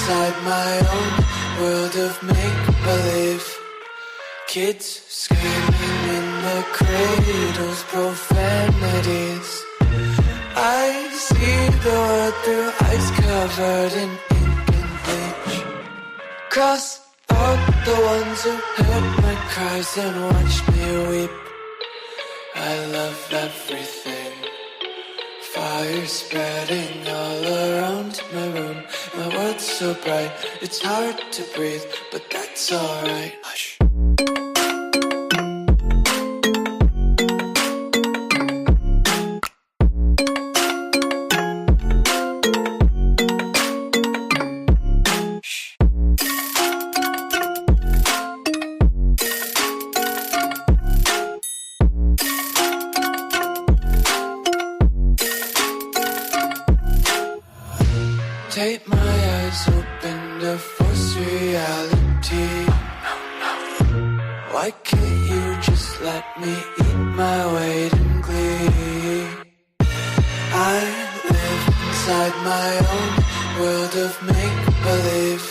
inside my own world of make-believe. Kids screaming in the cradles, profanities. I see the world through ice covered in ink and bleach. Cross out the ones who heard my cries and watched me weep. I love everything. Fire spreading all around my room. My world's so bright, it's hard to breathe, but that's alright. Hush. Take my eyes open to force reality. Why can't you just let me eat my weight in glee? I live inside my own world of make-believe.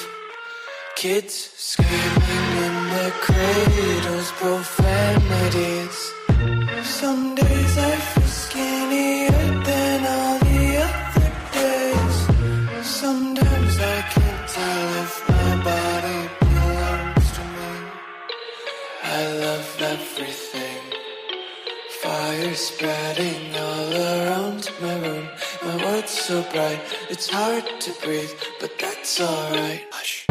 Kids screaming in their cradles, profanities. Some days I feel skinnier than all the other days. Sometimes I can't tell if my body belongs to me. I love everything. Fire spreading all around my room. My world's so bright, it's hard to breathe, but that's alright. Hush.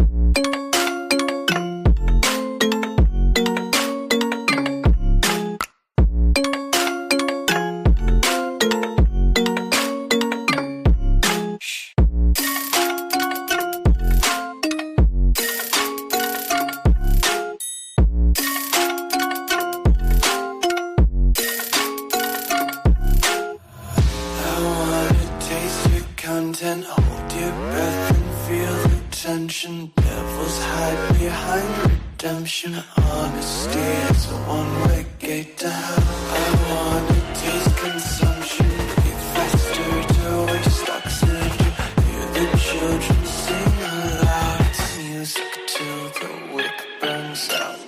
Content, hold your breath and feel the tension. Devils hide behind redemption. Honesty is a one-way gate to hell. I wanna taste consumption. Breathe faster to waste oxygen. Hear the children sing aloud. It's music till the wick burns out.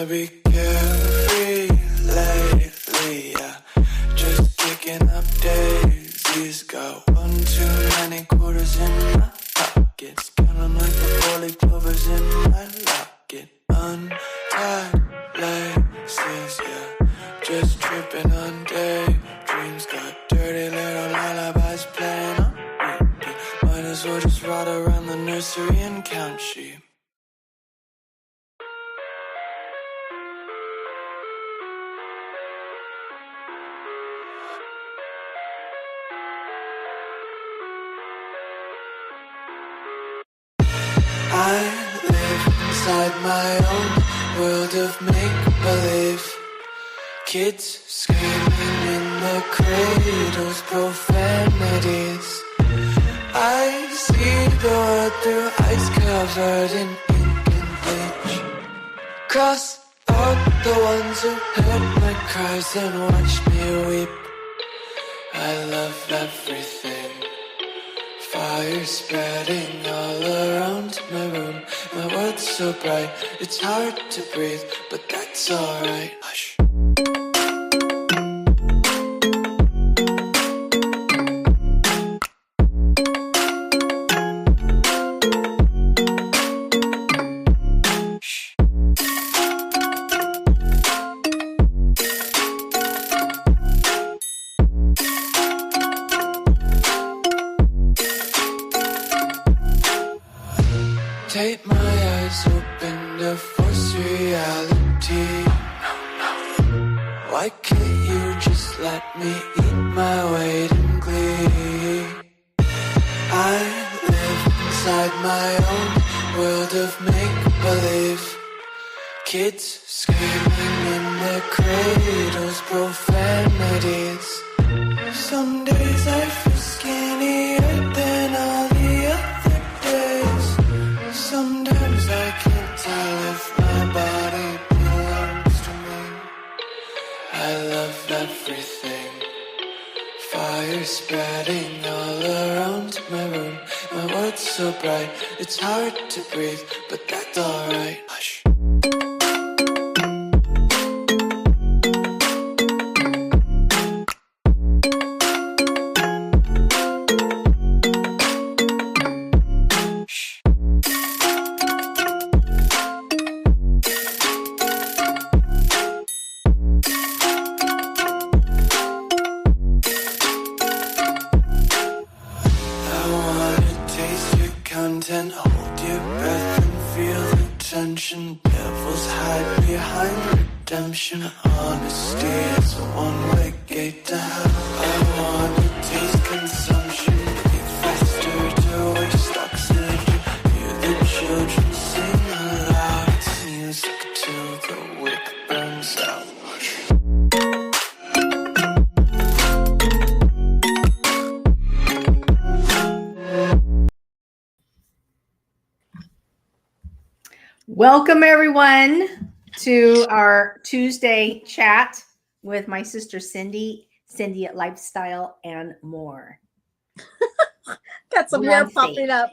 Be carefree lately, yeah. Just kicking up daisies. Got one too many quarters in my pockets. Counting like the four-leaf clovers in my locket. Untied laces, yeah. Just tripping on daydreams. Got dirty little lullabies playing on repeat. Might as well just ride around the nursery and count sheep. I live inside my own world of make-believe. Kids screaming in their cradles, profanities. I see the world through ice covered in ink and bleach. Cross out the ones who heard my cries and watched me weep. I love everything. Fire spreading all around my room. My world's so bright, it's hard to breathe, but that's alright. Hush. Take my eyes open to force reality. Why can't you just let me eat my weight in glee? I live inside my own world of make-believe. Kids screaming in their cradles, profanities. Some days I feel skinnier than all the other days. Sometimes I can't tell spreading all around my room. My world's so bright, it's hard to breathe, but that's alright. Hush. Content, hold your breath and feel the tension. Devils hide behind redemption. Honesty is a one-way gate to hell. I wanna taste consumption. Breathe faster to waste oxygen. Hear the children sing aloud. It's music till the wick burns out. Welcome everyone to our Tuesday chat with my sister Cindy at Lifestyle and More. Got some hair popping up.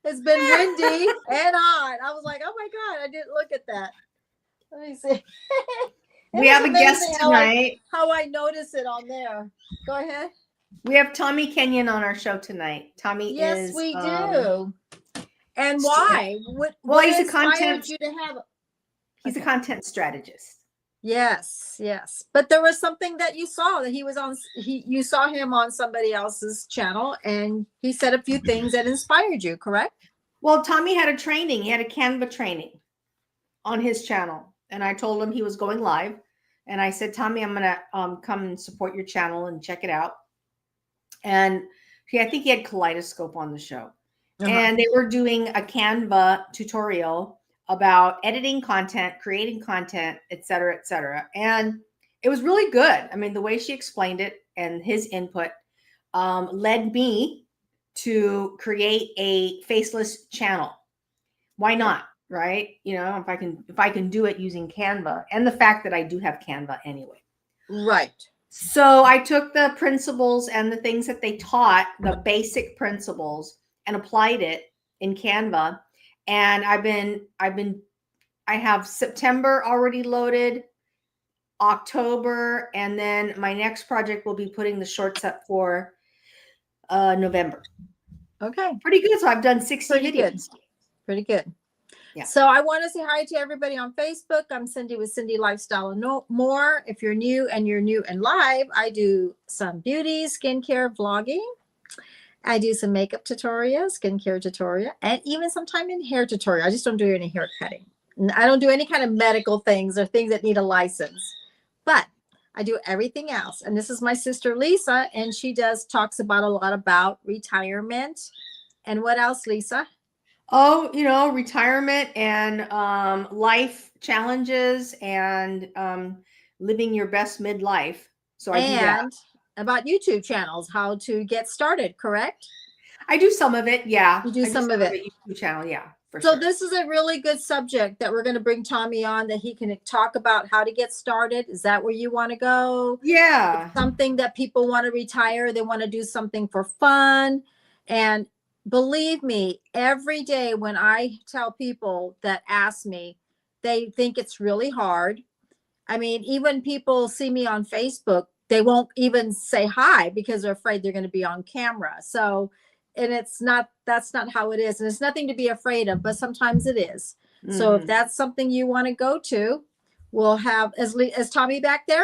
It's been windy and hot. I was like, oh my God, I didn't look at that. Let me see. We have a guest tonight. How I notice it on there. Go ahead. We have Tommy Kenyon on our show tonight. Tommy yes, is we do. And why? What he's a content. You to have? He's a content strategist. Yes. But there was something that you saw that he was on. You saw him on somebody else's channel, and he said a few things that inspired you. Correct? Well, Tommy had a training. He had a Canva training on his channel, and I told him he was going live. And I said, Tommy, I'm gonna come and support your channel and check it out. And I think he had Kaleidoscope on the show. And they were doing a Canva tutorial about editing content, creating content, et cetera, and it was really good. I mean, the way she explained it and his input led me to create a faceless channel. Why not? Right? You know, if I can do it using Canva, and the fact that I do have Canva anyway. Right. So I took the principles and the things that they taught, the basic principles, and applied it in Canva. And I have September already loaded, October, and then my next project will be putting the shorts up for November. Okay. Pretty good. So I've done 60 videos. Pretty good. Yeah. So I want to say hi to everybody on Facebook. I'm Cindy with Cindy Lifestyle and More. If you're new and live, I do some beauty, skincare, vlogging. I do some makeup tutorials, skincare tutorial, and even sometime in hair tutorial. I just don't do any hair cutting. I don't do any kind of medical things or things that need a license, but I do everything else. And this is my sister, Lisa, and she talks about a lot about retirement. And what else, Lisa? Oh, retirement and life challenges and living your best midlife. So I do that. About YouTube channels, how to get started, correct? I do some of it, yeah. You do some of it. YouTube channel, yeah. So this is a really good subject that we're going to bring Tommy on, that he can talk about how to get started. Is that where you want to go? Yeah. It's something that people want to retire. They want to do something for fun. And believe me, every day when I tell people that ask me, they think it's really hard. I mean, even people see me on Facebook, they won't even say hi because they're afraid they're going to be on camera. So, and that's not how it is. And it's nothing to be afraid of, but sometimes it is. Mm-hmm. So if that's something you want to go to, we'll have, is Tommy back there?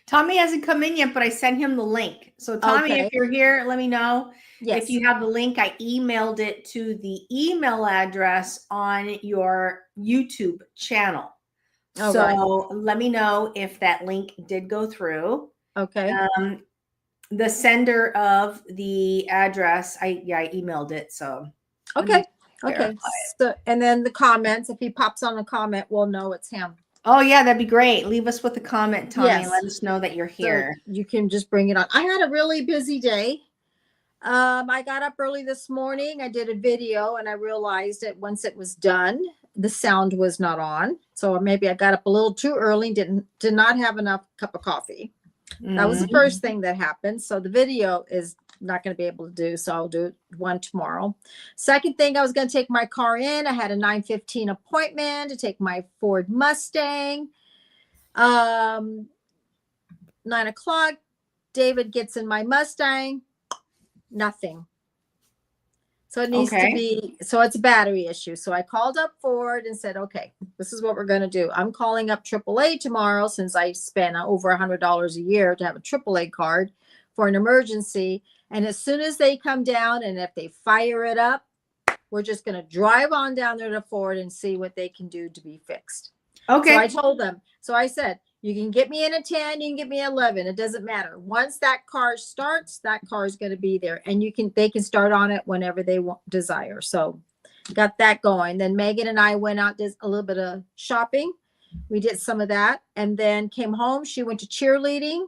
Tommy hasn't come in yet, but I sent him the link. So Tommy, If you're here, let me know. Yes. If you have the link, I emailed it to the email address on your YouTube channel. So let me know if that link did go through. Okay. The sender of the address, I emailed it. So okay. So, and then the comments, if he pops on a comment, we'll know it's him. Oh yeah, that'd be great. Leave us with a comment, Tommy. Yes. Let us know that you're here. So you can just bring it on. I had a really busy day. I got up early this morning. I did a video and I realized that once it was done, the sound was not on. So maybe I got up a little too early, did not have enough cup of coffee. That was the first thing that happened. So the video is not going to be able to do. So I'll do one tomorrow. Second thing, I was going to take my car in. I had a 9:15 appointment to take my Ford Mustang. 9:00, David gets in my Mustang. Nothing. So it needs to be, so it's a battery issue. So I called up Ford and said, okay, this is what we're going to do. I'm calling up AAA tomorrow, since I spend over $100 a year to have a AAA card for an emergency. And as soon as they come down, and if they fire it up, we're just going to drive on down there to Ford and see what they can do to be fixed. Okay. So I told them, so I said, you can get me in a 10, you can get me 11. It doesn't matter. Once that car starts, that car is going to be there, and they can start on it whenever they desire. So got that going. Then Megan and I went out, did a little bit of shopping. We did some of that, and then came home. She went to cheerleading.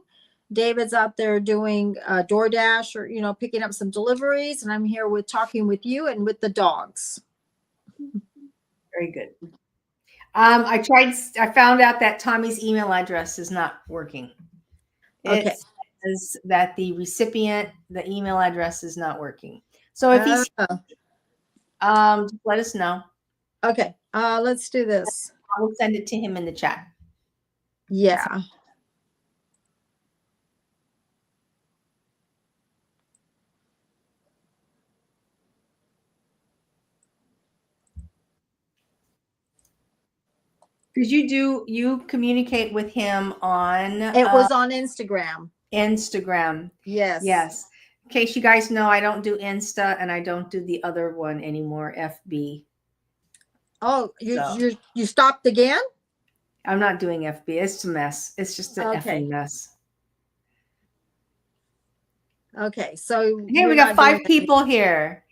David's out there doing DoorDash, or, picking up some deliveries. And I'm here talking with you and with the dogs. Very good. I found out that Tommy's email address is not working. It says that the recipient, the email address is not working. So if he's, let us know. Okay. Let's do this. I will send it to him in the chat. Yeah. Because you communicate with him on, it was on Instagram. Yes. In case you guys know, I don't do Insta, and I don't do the other one anymore, FB. Oh, you stopped again? I'm not doing FB. It's a mess. It's just an effing mess. Okay, so here we got 5 people here.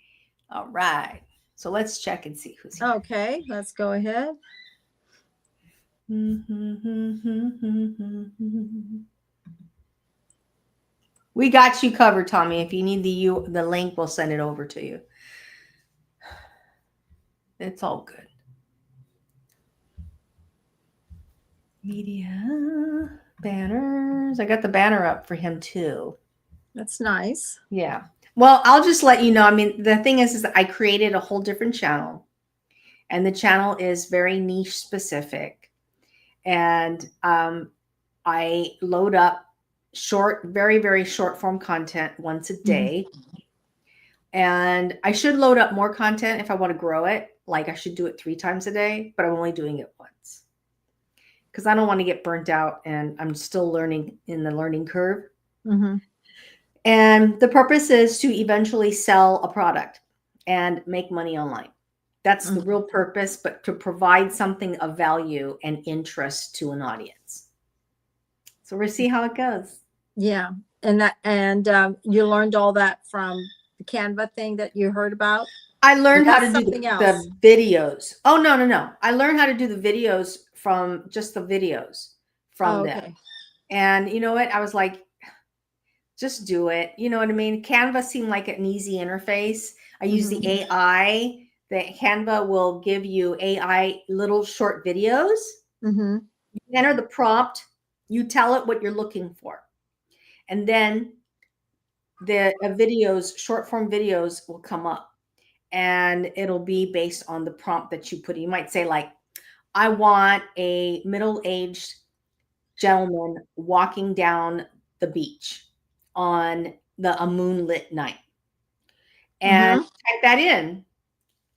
All right, so let's check and see who's here. Okay, let's go ahead. We got you covered, Tommy. If you need the link, we'll send it over to you. It's all good. Media banners. I got the banner up for him too. That's nice. Yeah. Well, I'll just let you know. I mean, the thing is that I created a whole different channel, and the channel is very niche specific. And I load up very, very short form content once a day. And I should load up more content if I want to grow it. Like, I should do it 3 times a day, but I'm only doing it once because I don't want to get burnt out, and I'm still learning in the learning curve. And the purpose is to eventually sell a product and make money online. That's the real purpose, but to provide something of value and interest to an audience. So we'll see how it goes. Yeah. And you learned all that from the Canva thing that you heard about? I learned how to do the videos. Oh, no. I learned how to do the videos from just the videos from them. And you know what? I was like, just do it. You know what I mean? Canva seemed like an easy interface. I use the AI. The Canva will give you AI little short videos. You enter the prompt. You tell it what you're looking for. And then the videos, short form videos will come up. And it'll be based on the prompt that you put in. You might say, like, I want a middle-aged gentleman walking down the beach on a moonlit night. And type that in.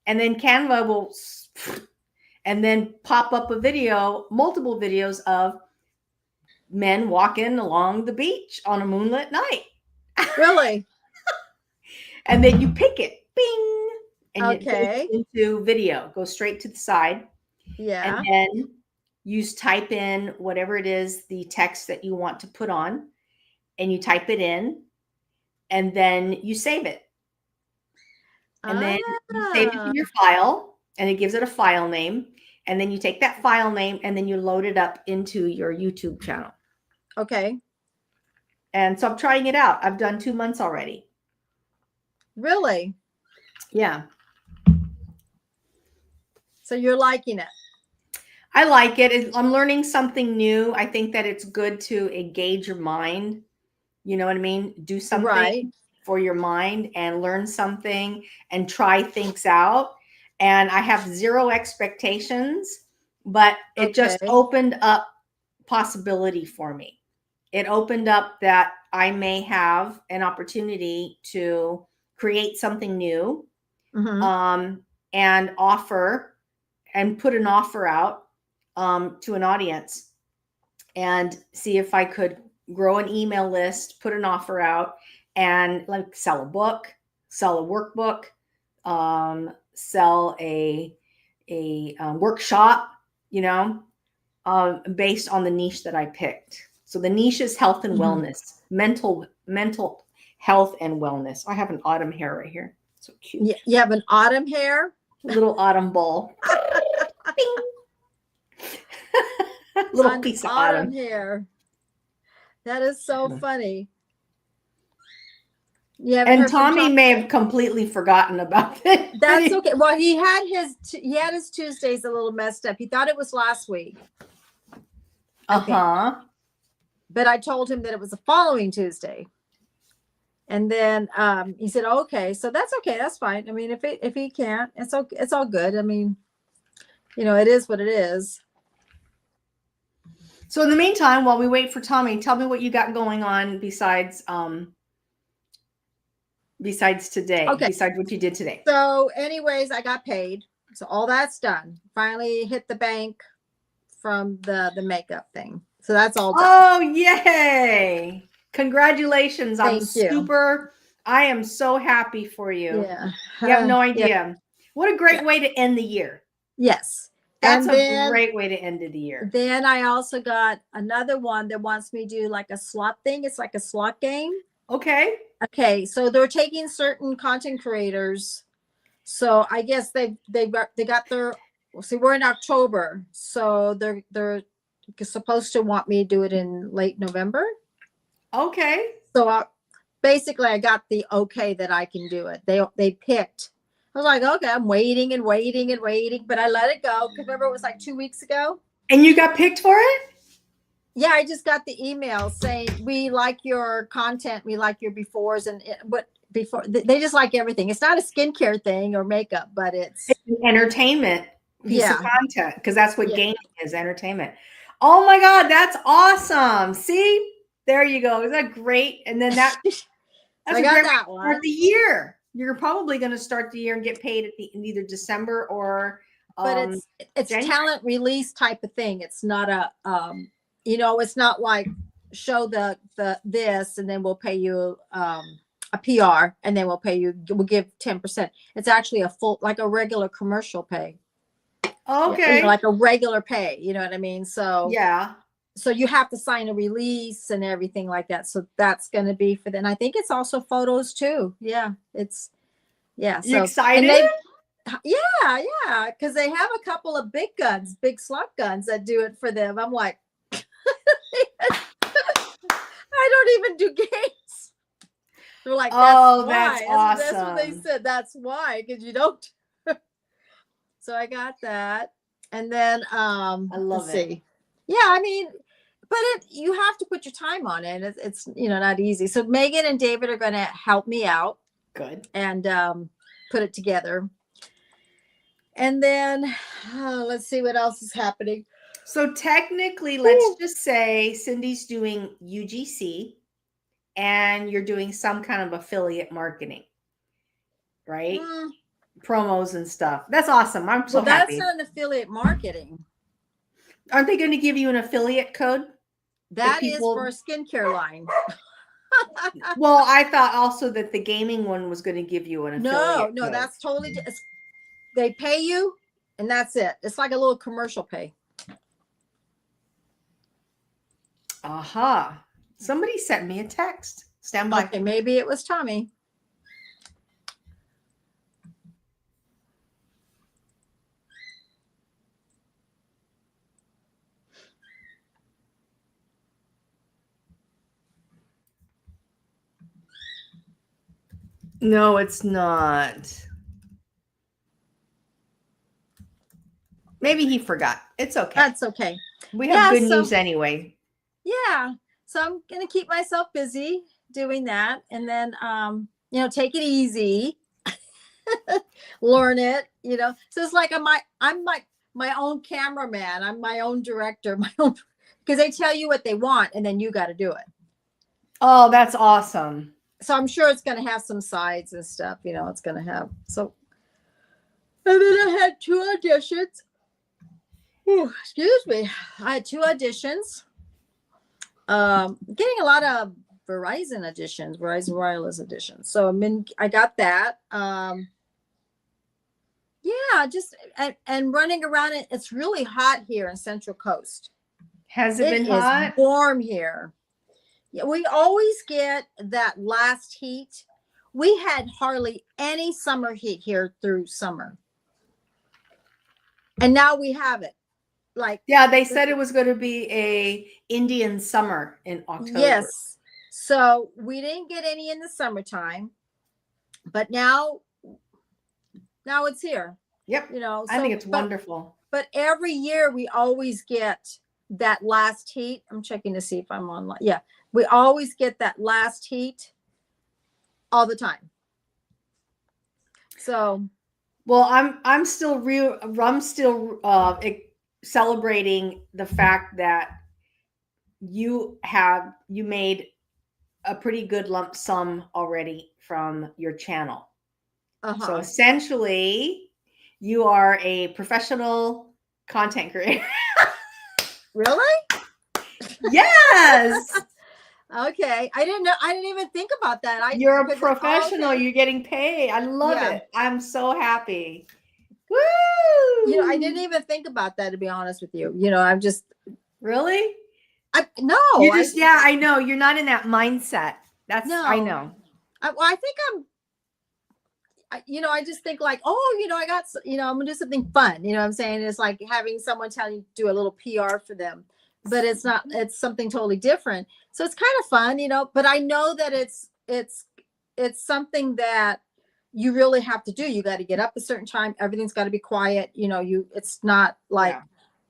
And then Canva will, and then pop up a video, multiple videos of men walking along the beach on a moonlit night. Really? And then you pick it. Bing. And it goes into video, go straight to the side. Yeah. And then you type in whatever it is, the text that you want to put on, and you type it in, and then you save it. And then you save it to your file, and it gives it a file name. And then you take that file name, and then you load it up into your YouTube channel. Okay. And so I'm trying it out. I've done 2 months already. Really? Yeah. So you're liking it? I like it. I'm learning something new. I think that it's good to engage your mind. You know what I mean? Do something Right. for your mind and learn something and try things out. And I have zero expectations, but it just Okay. opened up possibility for me. It opened up that I may have an opportunity to create something new, Mm-hmm. um, and offer and put an offer out, to an audience and see if I could grow an email list, put an offer out, and like sell a book, sell a workbook, sell a workshop, based on the niche that I picked. So the niche is health and Mm-hmm. wellness, mental health and wellness. I have an autumn hair right here. So cute. You have an autumn hair? Little autumn ball. Little An piece of autumn autumn. hair. That is so funny. You haven't And heard from Tommy may have completely forgotten about it. That's okay. Well, he had his Tuesdays a little messed up. He thought it was last week. Uh-huh. But I told him that it was the following Tuesday. And then he said, okay, so that's okay. That's fine. I mean, if he can't, it's okay. It's all good. I mean, it is what it is. So in the meantime, while we wait for Tommy, tell me what you got going on besides today, Okay. besides what you did today. So anyways, I got paid. So all that's done. Finally hit the bank from the makeup thing. So that's all done. Oh, yay. Congratulations. Thank you. I am so happy for you. Yeah. You have no idea. Yeah. What a great way to end the year. Yes. That's a great way to end the year. Then I also got another one that wants me to do like a slot thing. It's like a slot game. Okay. Okay. So they're taking certain content creators. So I guess they got their, see, we're in October. So they're supposed to want me to do it in late November. Okay. So basically I got the okay that I can do it. They picked. I was like, okay, I'm waiting and waiting and waiting, but I let it go. Because remember, it was like 2 weeks ago. And you got picked for it? Yeah, I just got the email saying, we like your content. We like your befores and what before. They just like everything. It's not a skincare thing or makeup, but it's an entertainment piece of content, because that's what gaming is, entertainment. Oh my God, that's awesome. See? There you go. Is that great? And then that's I a got great that way to one. start the year. You're probably going to start the year and get paid in either December or but it's January. Talent release type of thing. It's not a it's not like show the this and then we'll pay you a PR and then we'll give 10%. It's actually a full, like a regular commercial pay. Okay. Like a regular pay, you know what I mean? So yeah. So you have to sign a release and everything like that. So that's going to be for them. I think it's also photos too. Yeah. So you excited? Yeah. Because they have a couple of big slot guns that do it for them. I'm like, I don't even do games. They're like, that's awesome. That's what they said. That's why, because you don't. So I got that. And then I love it. See. Yeah, I mean, but you have to put your time on it. It's not easy. So Megan and David are going to help me out. Good. And put it together. And then let's see what else is happening. So technically, let's just say Cindy's doing UGC and you're doing some kind of affiliate marketing, right? Promos and stuff. That's awesome. I'm so happy. That's not an affiliate marketing. Aren't they going to give you an affiliate code? That is for a skincare line. Well, I thought also that the gaming one was going to give you an affiliate. No, that's totally. They pay you, and that's it. It's like a little commercial pay. Aha! Somebody sent me a text. Stand by. Okay, maybe it was Tommy. No, it's not. Maybe he forgot. It's okay. That's okay. We have good news anyway. Yeah. So I'm going to keep myself busy doing that. And then, take it easy, learn it, So it's like I'm like my own cameraman. I'm my own director, because they tell you what they want and then you got to do it. Oh, that's awesome. So I'm sure it's going to have some sides and stuff, it's going to have. So, and then I had 2 auditions. Ooh, excuse me. I had 2 auditions. Getting a lot of Verizon Wireless editions. So I got that. Just and running around it. It's really hot here in Central Coast. Has it been hot? It's warm here. Yeah, we always get that last heat. We had hardly any summer heat here through summer. And now we have it. They said it was going to be a Indian summer in October. Yes. So we didn't get any in the summertime, but now it's here. Yep. I think it's wonderful. But every year we always get that last heat. I'm checking to see if I'm online. Yeah. We always get that last heat all the time. So, well, I'm still celebrating the fact that you made a pretty good lump sum already from your channel. So essentially you are a professional content creator. Really? Yes. Okay. I didn't even think about that. You're a professional. You're getting paid. I love it. I'm so happy. Woo! I didn't even think about that, to be honest with you. I'm just really. No. I know you're not in that mindset. I know. I think I just think like, I got, I'm gonna do something fun. You know what I'm saying? It's like having someone tell you to do a little PR for them, but it's not. It's something totally different. So it's kind of fun, But I know that it's something that you really have to do. You got to get up a certain time. Everything's got to be quiet. It's not like,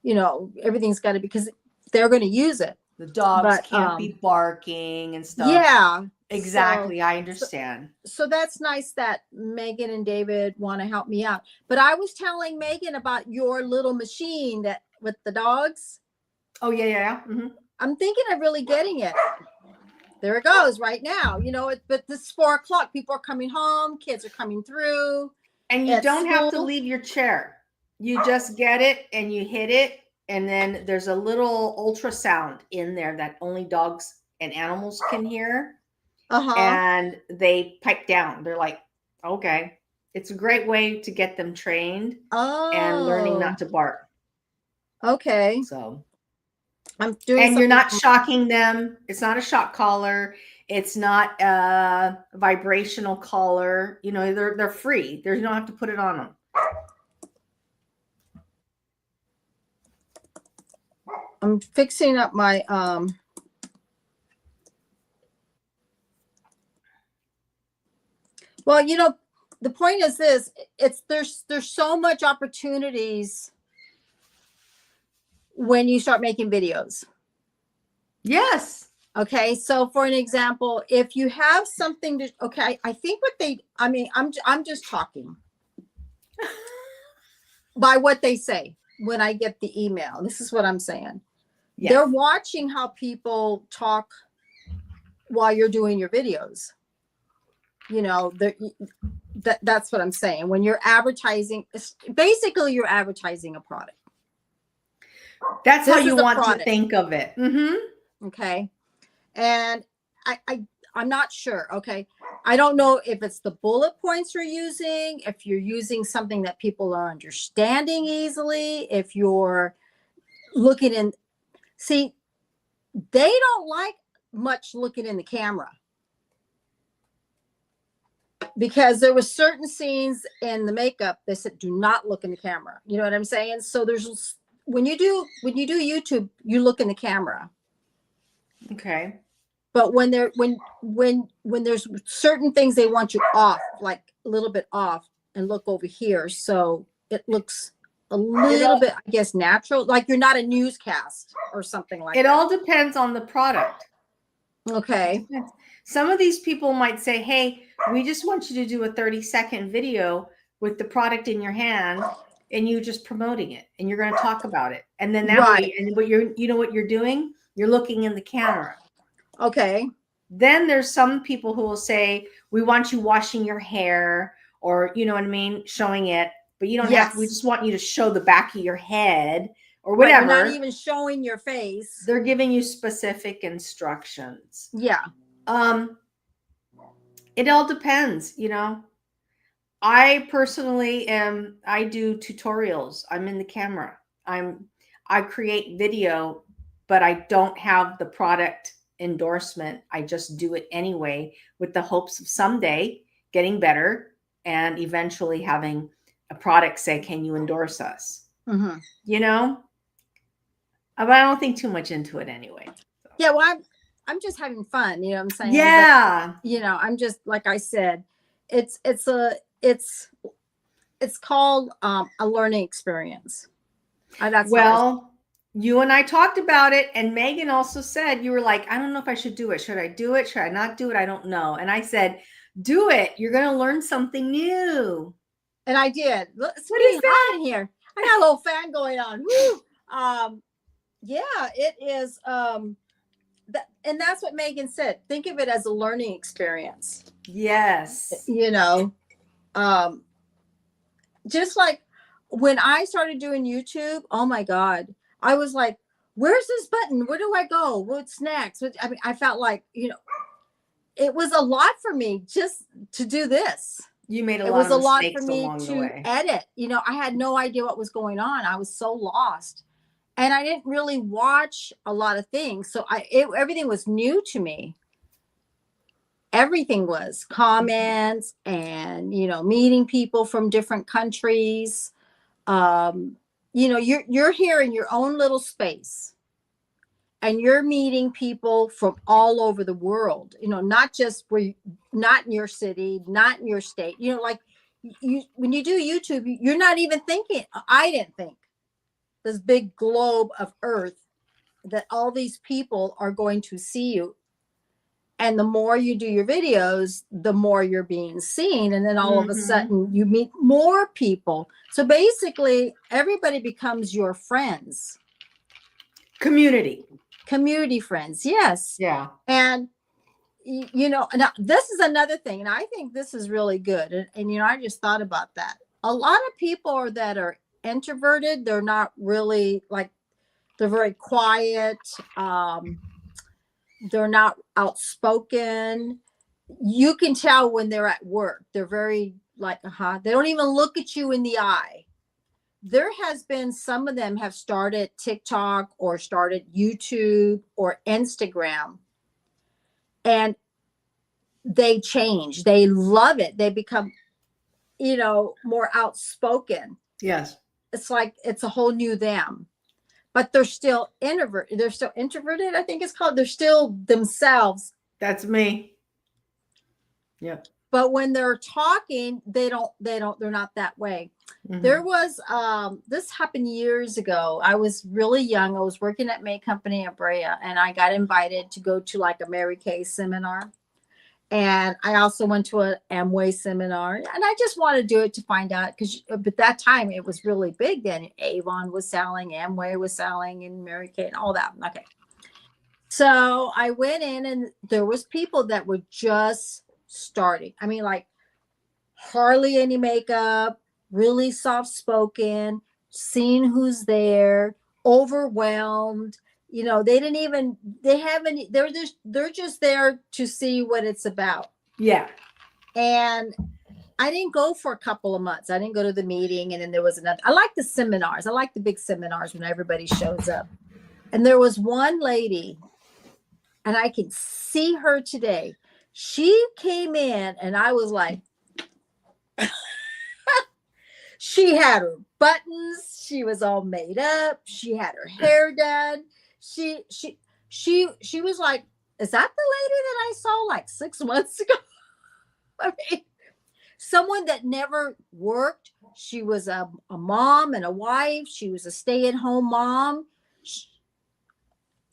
everything's got to be, because they're going to use it. The dogs can't be barking and stuff. Yeah, exactly. I understand. So that's nice that Megan and David want to help me out. But I was telling Megan about your little machine that with the dogs. Oh yeah. Mm-hmm. I'm thinking of really getting it. There it goes right now. But this is 4:00. People are coming home. Kids are coming through. And you don't have to leave your chair. You just get it and you hit it. And then there's a little ultrasound in there that only dogs and animals can hear. And they pipe down. They're like, okay. It's a great way to get them trained and learning not to bark. Okay. So I'm doing, and you're not shocking them. It's not a shock collar. It's not a vibrational collar. They're free. You don't have to put it on them. I'm fixing up my well, the point is this, there's so much opportunities when you start making videos. Yes. Okay. So for an example, if you have something to, I think I'm just talking by what they say when I get the email. This is what I'm saying. Yes. They're watching how people talk while you're doing your videos. That's what I'm saying. When you're advertising, basically you're advertising a product. That's how you want to think of it. Mm-hmm. Okay. And I'm not sure. Okay. I don't know if it's the bullet points you're using, if you're using something that people are understanding easily, if you're looking in. See, they don't like much looking in the camera. Because there were certain scenes in the makeup they said do not look in the camera. You know what I'm saying? So there's when you do YouTube, you look in the camera. Okay. But when there's certain things they want you off, like a little bit off, and look over here, so it looks a little bit, I guess, natural. Like you're not a newscast or something like that. It all depends on the product. Okay. Some of these people might say, hey, we just want you to do a 30-second video with the product in your hand and you just promoting it and you're going to talk about it. And then that way, and what you know what you're doing? You're looking in the camera. Okay. Then there's some people who will say, we want you washing your hair or, you know what I mean? Showing it, but you don't have to, we just want you to show the back of your head or whatever. Right, you're not even showing your face. They're giving you specific instructions. Yeah. It all depends, you know. I personally I do tutorials. I'm in the camera. I create video, but I don't have the product endorsement. I just do it anyway with the hopes of someday getting better and eventually having a product say, can you endorse us? Mm-hmm. You know? But I don't think too much into it anyway. So. Yeah, well, I'm just having fun, you know what I'm saying? Yeah. But, you know, I'm just, like I said, it's called a learning experience. You and I talked about it, and Megan also said, you were like, I don't know if I should do it. Should I do it? Should I not do it? I don't know. And I said, do it. You're going to learn something new. And I did. What is that in here? I got a little fan going on. Woo! Yeah, it is. And that's what Megan said. Think of it as a learning experience. Yes. You know, just like when I started doing YouTube, oh my God, I was like, where's this button? Where do I go? What's next? I mean, I felt like, you know, it was a lot for me just to do this. You made it was a lot for me to edit. You know, I had no idea what was going on. I was so lost. And I didn't really watch a lot of things. So everything was new to me. Everything was comments and, you know, meeting people from different countries. You know, you're here in your own little space and you're meeting people from all over the world, you know, not just not in your city, not in your state, you know, like when you do YouTube, you're not even thinking, I didn't think this big globe of earth that all these people are going to see you. And the more you do your videos, the more you're being seen. And then all of a sudden you meet more people. So basically everybody becomes your friends. Community friends. Yes. Yeah. And, you know, now this is another thing. And I think this is really good. And you know, I just thought about that. A lot of people that are introverted, they're not really like, they're very quiet. They're not outspoken. You can tell when they're at work. They're very like, they don't even look at you in the eye. There has been some of them have started TikTok or started YouTube or Instagram. And they change. They love it. They become, you know, more outspoken. Yes. It's like it's a whole new them. But they're still introverted. They're still introverted, I think it's called. They're still themselves. That's me. Yep. But when they're talking, they're not that way. Mm-hmm. There was, this happened years ago. I was really young. I was working at May Company in Brea, and I got invited to go to like a Mary Kay seminar. And I also went to an Amway seminar, and I just wanted to do it to find out because at that time it was really big then. Avon was selling, Amway was selling, and Mary Kay and all that. Okay. So I went in and there was people that were just starting. I mean, like hardly any makeup, really soft-spoken, seeing who's there, overwhelmed. You know, they're just there to see what it's about. Yeah. And I didn't go for a couple of months. I didn't go to the meeting. And then there was another. I like the seminars. I like the big seminars when everybody shows up. And there was one lady, and I can see her today. She came in and I was like, she had her buttons. She was all made up. She had her hair done. She was like, is that the lady that I saw like 6 months ago? I mean, someone that never worked. She was a mom and a wife. She was a stay-at-home mom.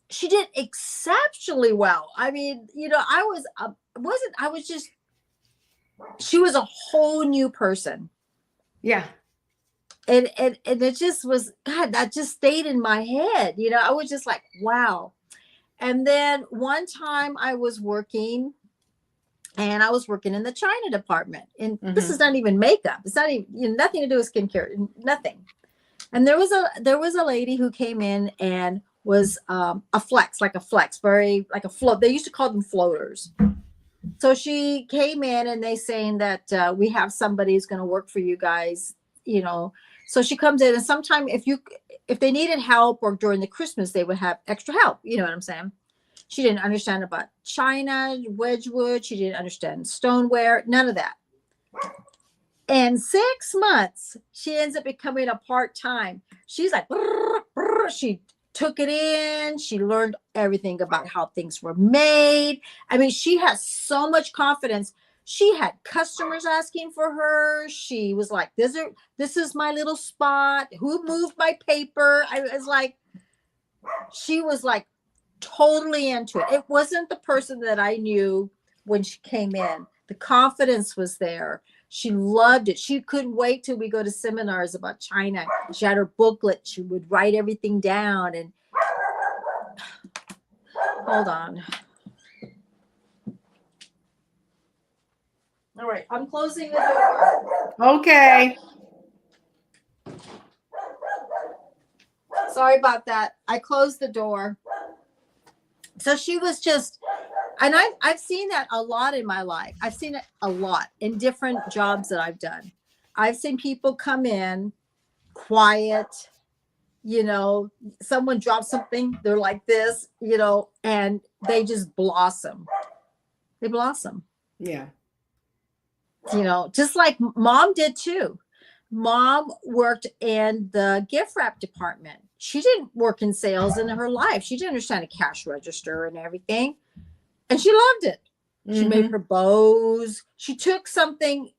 She did exceptionally well. I mean, I was just, she was a whole new person. Yeah. And it just was, God, that just stayed in my head. I was just like, wow. And then one time I was working in the China department. And this is not even makeup. It's not even, nothing to do with skincare, nothing. And there was a lady who came in and was a flex, very like a float. They used to call them floaters. So she came in and they saying that we have somebody who's going to work for you guys, So she comes in, and sometime if they needed help, or during the Christmas, they would have extra help. You know what I'm saying? She didn't understand about China, Wedgwood. She didn't understand stoneware, none of that. In 6 months, she ends up becoming a part-time. She's like, brr, brr. She took it in. She learned everything about how things were made. I mean, she has so much confidence. She had customers asking for her. She was like, this is my little spot. Who moved my paper? She was like totally into it. It wasn't the person that I knew when she came in. The confidence was there. She loved it. She couldn't wait till we go to seminars about China. She had her booklet. She would write everything down. And hold on. All right, I'm closing the door. Okay. Sorry about that. I closed the door. So she was just, and I've seen that a lot in my life. I've seen it a lot in different jobs that I've done. I've seen people come in quiet, someone drops something, they're like this, and they just blossom. They blossom. Yeah. Just like Mom did too. Mom worked in the gift wrap department. She didn't work in sales in her life. She didn't understand a cash register and everything. And she loved it. She made her bows. She took something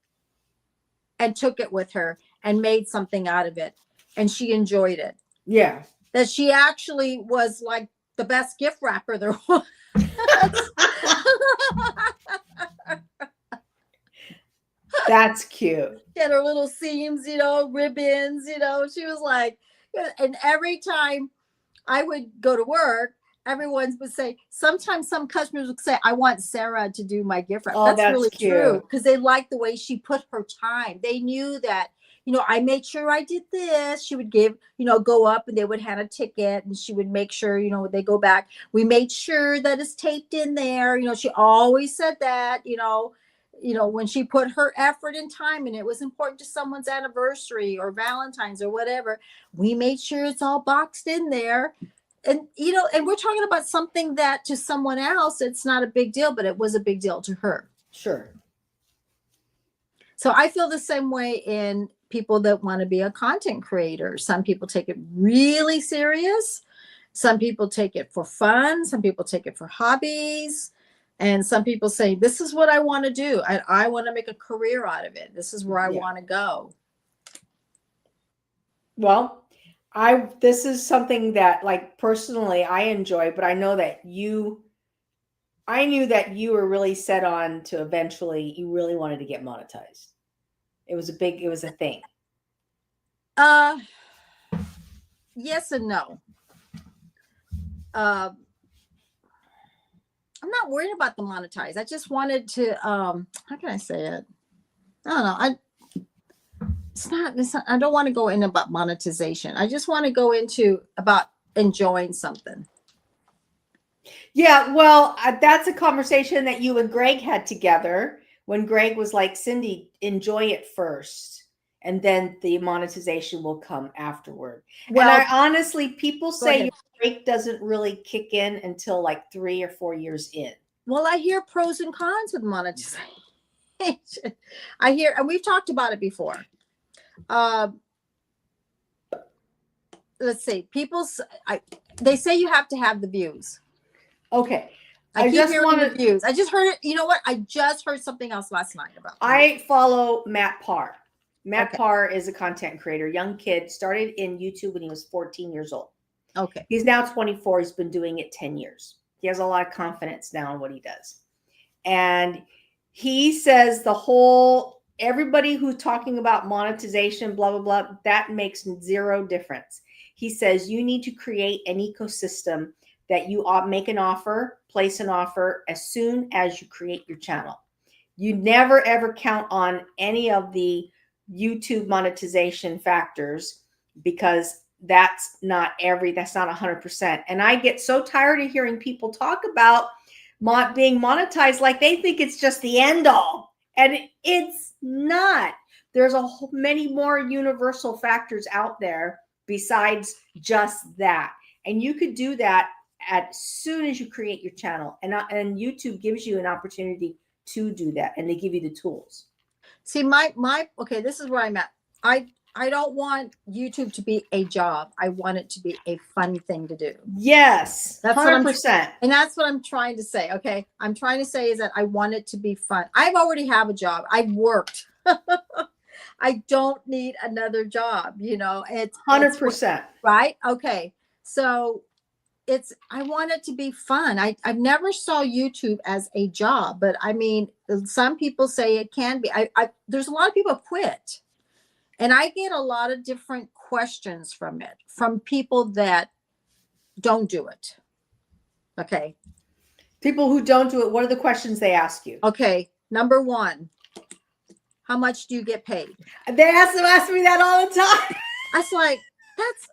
and took it with her and made something out of it. And she enjoyed it. Yeah. That she actually was like the best gift wrapper there was. That's cute. She had her little seams, ribbons, she was like, and every time I would go to work, everyone would say, sometimes some customers would say, I want Sarah to do my gift wrap. Oh, that's really cute. True, because they liked the way she put her time. They knew that, I made sure I did this. She would give, go up and they would hand a ticket, and she would make sure, they go back. We made sure that it's taped in there. She always said that, when she put her effort and time, and it was important to someone's anniversary or Valentine's or whatever, we made sure it's all boxed in there. And, and we're talking about something that to someone else, it's not a big deal, but it was a big deal to her. Sure. So I feel the same way in people that want to be a content creator. Some people take it really serious. Some people take it for fun. Some people take it for hobbies. And some people say, this is what I want to do. I want to make a career out of it. This is where I want to go. Well, this is something that, like, personally I enjoy, but I know that I knew that you were really set on to eventually, you really wanted to get monetized. It was a thing. Yes and no. I'm not worried about the monetize. I just wanted to, how can I say it? I don't know. It's not, I don't want to go in about monetization. I just want to go into about enjoying something. Yeah, well, that's a conversation that you and Greg had together when Greg was like, Cindy, enjoy it first, and then the monetization will come afterward. Well, and I honestly, people say your break doesn't really kick in until like 3 or 4 years in. Well, I hear pros and cons with monetization. I hear, and we've talked about it before. Let's see, they say you have to have the views. Okay. I keep just hearing want to. reviews. I just heard it. You know what? I just heard something else last night about. I follow Matt Parr. Matt Okay. Parr is a content creator, young kid, started in YouTube when he was 14 years old. Okay. He's now 24. He's been doing it 10 years. He has a lot of confidence now in what he does. And he says everybody who's talking about monetization, blah, blah, blah, that makes zero difference. He says you need to create an ecosystem that you make an offer, place an offer as soon as you create your channel. You never, ever count on any of the YouTube monetization factors because that's not 100%. And I get so tired of hearing people talk about being monetized like they think it's just the end all. And it's not. There's many more universal factors out there besides just that. And you could do that as soon as you create your channel. And YouTube gives you an opportunity to do that. And they give you the tools. See, okay, this is where I'm at. I don't want YouTube to be a job. I want it to be a fun thing to do. Yes, that's 100%. And that's what I'm trying to say. Okay. I'm trying to say is that I want it to be fun. I've already have a job. I've worked. I don't need another job. It's 100%. Right. Okay. So I want it to be fun. I've never saw YouTube as a job, but I mean, some people say it can be. There's a lot of people quit. And I get a lot of different questions from it, from people that don't do it. Okay. People who don't do it, what are the questions they ask you? Okay. Number one, how much do you get paid? They ask me that all the time. I was like, that's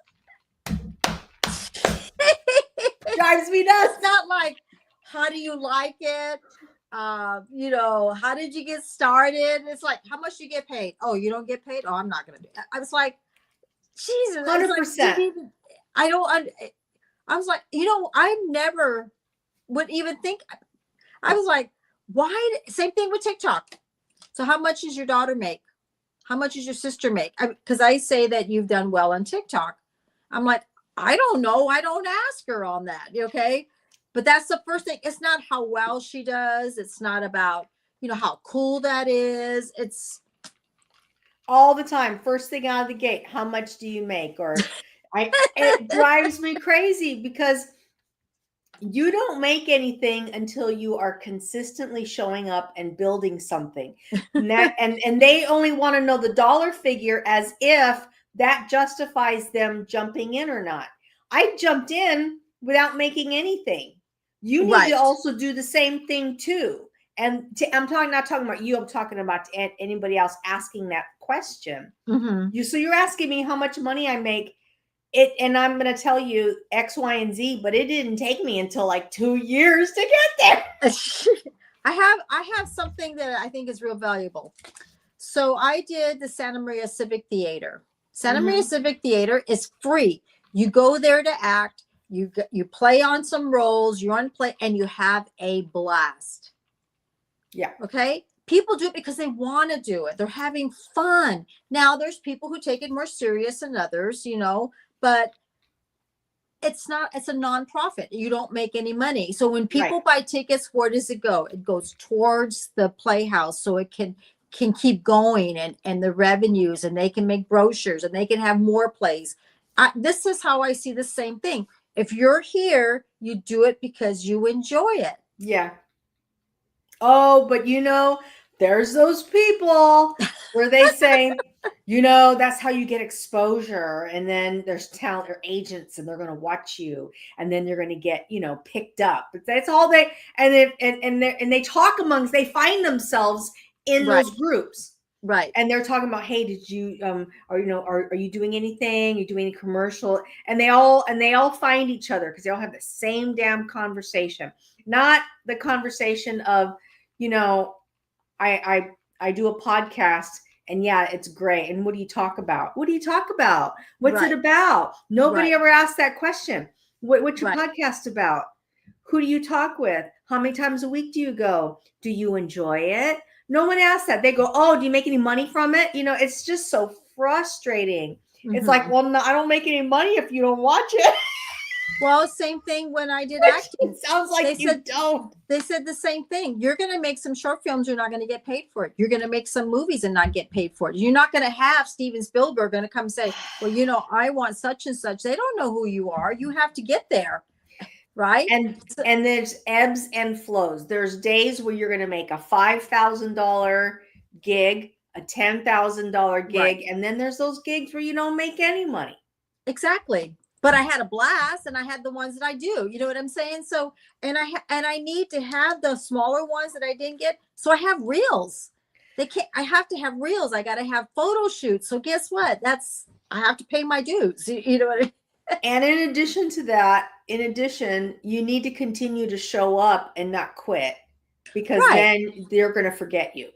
drives me nuts. It's not like, how do you like it? How did you get started? It's like, how much do you get paid? Oh, you don't get paid? Oh, I'm not going to do it. I was like, Jesus. 100%. I was like, I never would even think. I was like, why? Same thing with TikTok. So how much does your daughter make? How much does your sister make? Because I say that you've done well on TikTok. I'm like, I don't know. I don't ask her on that. Okay. But that's the first thing. It's not how well she does. It's not about, how cool that is. It's all the time. First thing out of the gate, how much do you make? Or it drives me crazy because you don't make anything until you are consistently showing up and building something. And they only want to know the dollar figure as if that justifies them jumping in or not. I jumped in without making anything. You need to also do the same thing too. And I'm not talking about you. I'm talking about anybody else asking that question. Mm-hmm. So you're asking me how much money I make. And I'm going to tell you X, Y, and Z, but it didn't take me until like 2 years to get there. I have something that I think is real valuable. So I did the Santa Maria Civic Theater. Santa Maria Civic Theater is free. You go there to act. You play on some roles. You run play, and you have a blast. Yeah. Okay. People do it because they want to do it. They're having fun. Now, there's people who take it more serious than others, but it's a nonprofit. You don't make any money. So when people buy tickets, where does it go? It goes towards the playhouse so it can keep going and the revenues, and they can make brochures and they can have more plays. This is how I see the same thing. If you're here, you do it because you enjoy it. Yeah. Oh, but there's those people where they say, that's how you get exposure. And then there's talent or agents, and they're going to watch you, and then you're going to get, picked up. But that's all they, and they talk they find themselves in those groups. Right. And they're talking about, hey, did you, are you doing anything? Are you doing any commercial? And they all find each other because they all have the same damn conversation, not the conversation of, I do a podcast and yeah, it's great. And what do you talk about? What do you talk about? What's it about? Nobody ever asked that question. What's your podcast about? Who do you talk with? How many times a week do you go? Do you enjoy it? No one asks that. They go, oh, do you make any money from it? It's just so frustrating. It's like, well, no, I don't make any money if you don't watch it. Well, same thing when I did acting. It sounds like don't. They said the same thing. You're going to make some short films. You're not going to get paid for it. You're going to make some movies and not get paid for it. You're not going to have Steven Spielberg going to come say, well, you know, I want such and such. They don't know who you are. You have to get there. Right. And there's ebbs and flows. There's days where you're going to make a $5,000 gig, a $10,000 gig. Right. And then there's those gigs where you don't make any money. Exactly. But I had a blast, and I had the ones that I do. You know what I'm saying? So, and I need to have the smaller ones that I didn't get. So I have reels. I have to have reels. I got to have photo shoots. So guess what? I have to pay my dues. You know what I mean? And in addition to that, you need to continue to show up and not quit, because then they're going to forget you.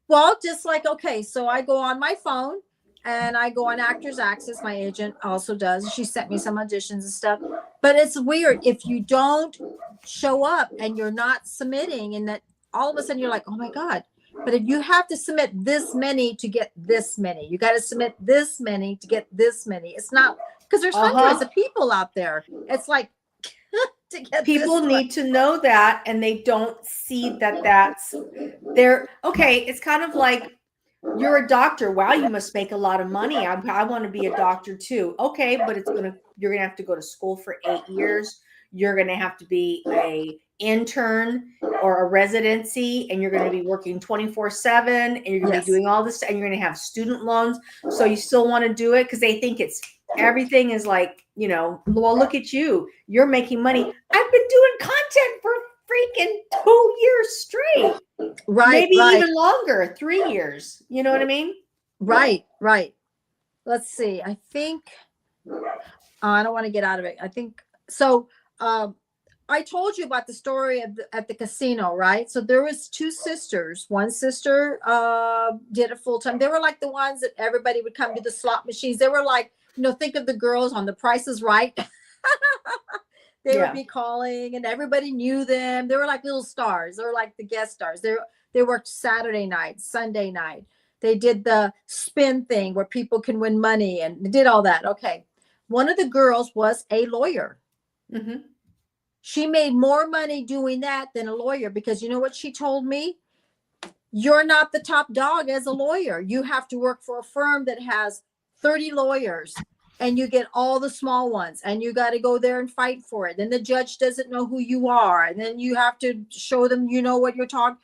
Well, just like, okay, so I go on my phone. And I go on Actors Access. My agent also does. She sent me some auditions and stuff. But it's weird if you don't show up and you're not submitting, and that all of a sudden you're like, oh my God. But if you have to submit this many to get this many, you got to submit this many to get this many. It's not, because there's hundreds of people out there. It's like, to get people need to know that, and they don't see that that's there. Okay, it's kind of like, you're a doctor. Wow, you must make a lot of money. I want to be a doctor too. Okay, but you're gonna have to go to school for 8 years. You're gonna have to be a intern or a residency, and you're gonna be working 24/7, and you're gonna be doing all this, and you're gonna have student loans. So you still want to do it because they think everything is like, you know, well, look at you. You're making money. I've been doing content for freaking 2 years straight. Right. Maybe even longer, 3 years. You know what I mean? Right. Let's see. I think I don't want to get out of it. I think so. I told you about the story at the casino, right? So there was 2 sisters. One sister did it full time. They were like the ones that everybody would come to the slot machines. They were like, you know, think of the girls on The Price is Right. They would be calling, and everybody knew them. They were like little stars. They were like the guest stars. They worked Saturday night, Sunday night. They did the spin thing where people can win money, and did all that. Okay. One of the girls was a lawyer. Mm-hmm. She made more money doing that than a lawyer, because you know what she told me? You're not the top dog as a lawyer. You have to work for a firm that has 30 lawyers. And you get all the small ones, and you got to go there and fight for it. Then the judge doesn't know who you are. And then you have to show them, you know what you're talking.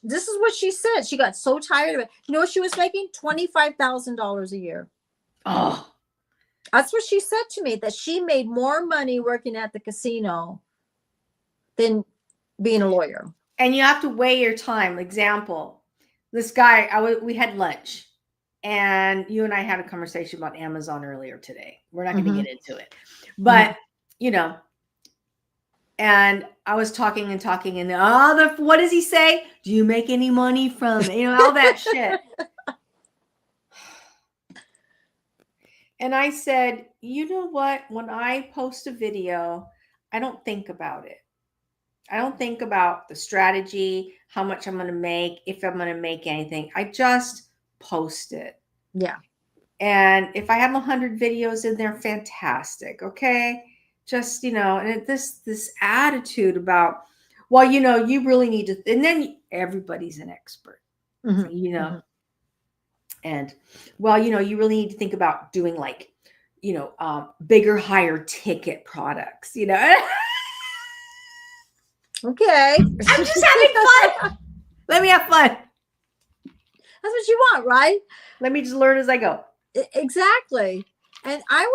This is what she said. She got so tired of it. You know what she was making? $25,000 a year. Oh, that's what she said to me, that she made more money working at the casino than being a lawyer. And you have to weigh your time. Example, this guy, we had lunch. And you and I had a conversation about Amazon earlier today. We're not going to get into it. But, you know, and I was talking, and what does he say? Do you make any money from, you know, all that shit. And I said, you know what? When I post a video, I don't think about it. I don't think about the strategy, how much I'm going to make, if I'm going to make anything. I just post it. Yeah. And if I have 100 videos in there, fantastic. Okay. Just, you know, and this attitude about, well, you know, you really need to, and then everybody's an expert, you know, and well, you know, you really need to think about doing like, you know, bigger, higher ticket products, you know. Okay. I'm just having fun. Let me have fun. That's what you want, right? Let me just learn as I go. Exactly. And I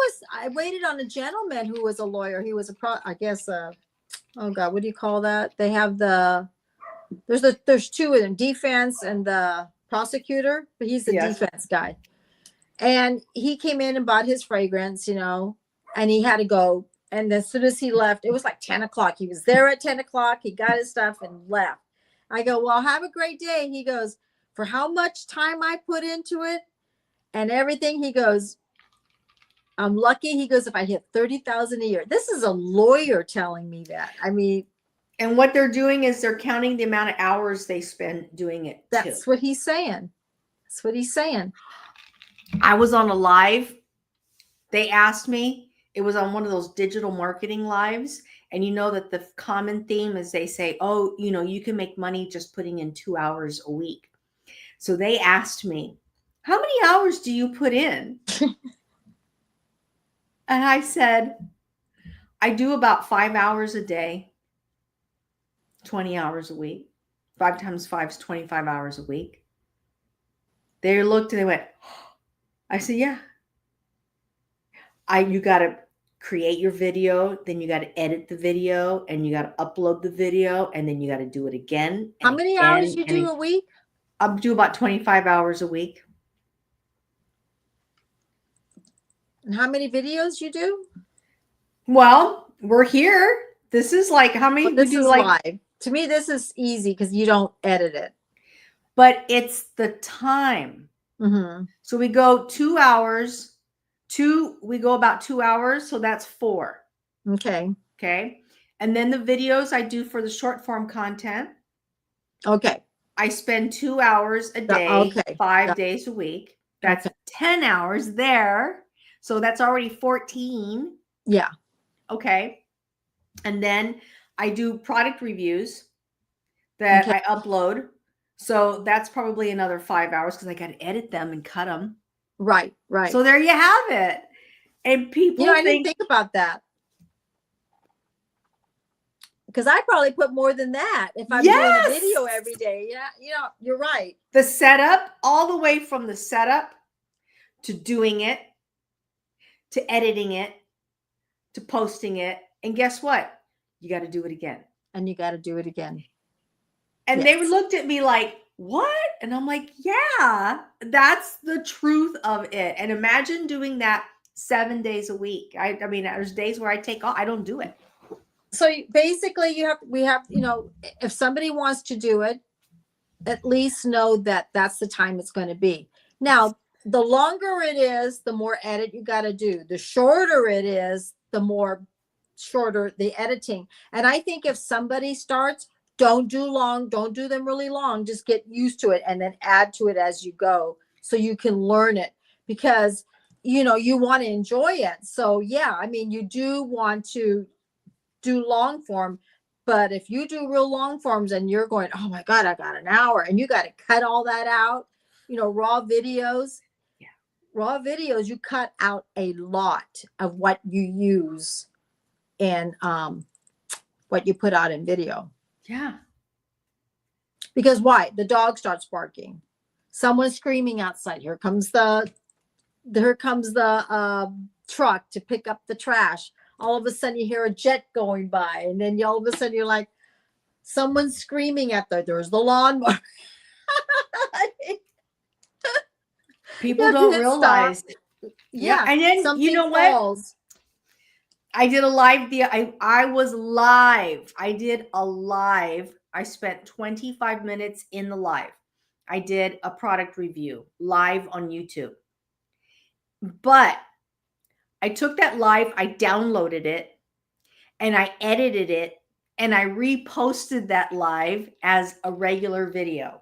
waited on a gentleman who was a lawyer. He was oh God, what do you call that? They have there's 2 of them, defense and the prosecutor, but he's the defense guy. And he came in and bought his fragrance, you know, and he had to go. And as soon as he left, it was like 10 o'clock. He was there at 10 o'clock. He got his stuff and left. I go, well, have a great day. He goes, for how much time I put into it and everything, he goes, I'm lucky. He goes, if I hit 30,000 a year. This is a lawyer telling me that. I mean, and what they're doing is they're counting the amount of hours they spend doing it. That's what he's saying. That's what he's saying. I was on a live. They asked me, It was on one of those digital marketing lives. And you know that the common theme is they say, oh, you can make money just putting in 2 hours a week. So they asked me, how many hours do you put in? And I said, I do about 5 hours a day, 20 hours a week. 5 times 5 is 25 hours a week. They looked and they went, I said, yeah. You got to create your video, then you got to edit the video, and you got to upload the video, and then you got to do it again. How many hours you do a week? I do about 25 hours a week. And how many videos you do? Well, we're here. This is like how many? Well, this is live. To me, this is easy because you don't edit it. But it's the time. Mm-hmm. So we go 2 hours. We go about 2 hours. So that's 4. Okay. Okay. And then the videos I do for the short form content. Okay. I spend 2 hours a day, okay. 5 days a week. That's 10 hours there. So that's already 14. Yeah. Okay. And then I do product reviews that I upload. So that's probably another 5 hours because I got to edit them and cut them. Right. Right. So there you have it. And people I didn't think about that. Because I probably put more than that if I'm doing a video every day. Yeah, you're right. The setup, all the way from the setup to doing it, to editing it, to posting it. And guess what? You got to do it again. And you got to do it again. And they looked at me like, what? And I'm like, yeah, that's the truth of it. And imagine doing that 7 days a week. I mean, there's days where I take off. I don't do it. So basically we have, if somebody wants to do it, at least know that that's the time it's going to be. Now, the longer it is, the more edit you got to do. The shorter it is, the more shorter the editing. And I think if somebody starts, don't do them really long. Just get used to it and then add to it as you go so you can learn it because, you want to enjoy it. So yeah, I mean, you do want to do long form, but if you do real long forms and you're going, oh my God, I got an hour and you got to cut all that out, raw videos, you cut out a lot of what you use and what you put out in video. Yeah. Because why? The dog starts barking. Someone's screaming outside. Here comes the truck to pick up the trash. All of a sudden you hear a jet going by, and then all of a sudden you're like, someone's screaming at there's the lawnmower. People don't realize. Stop. Yeah. And then you know what? I did a live. I was live. I did a live. I spent 25 minutes in the live. I did a product review live on YouTube. But I took that live, I downloaded it, and I edited it, and I reposted that live as a regular video.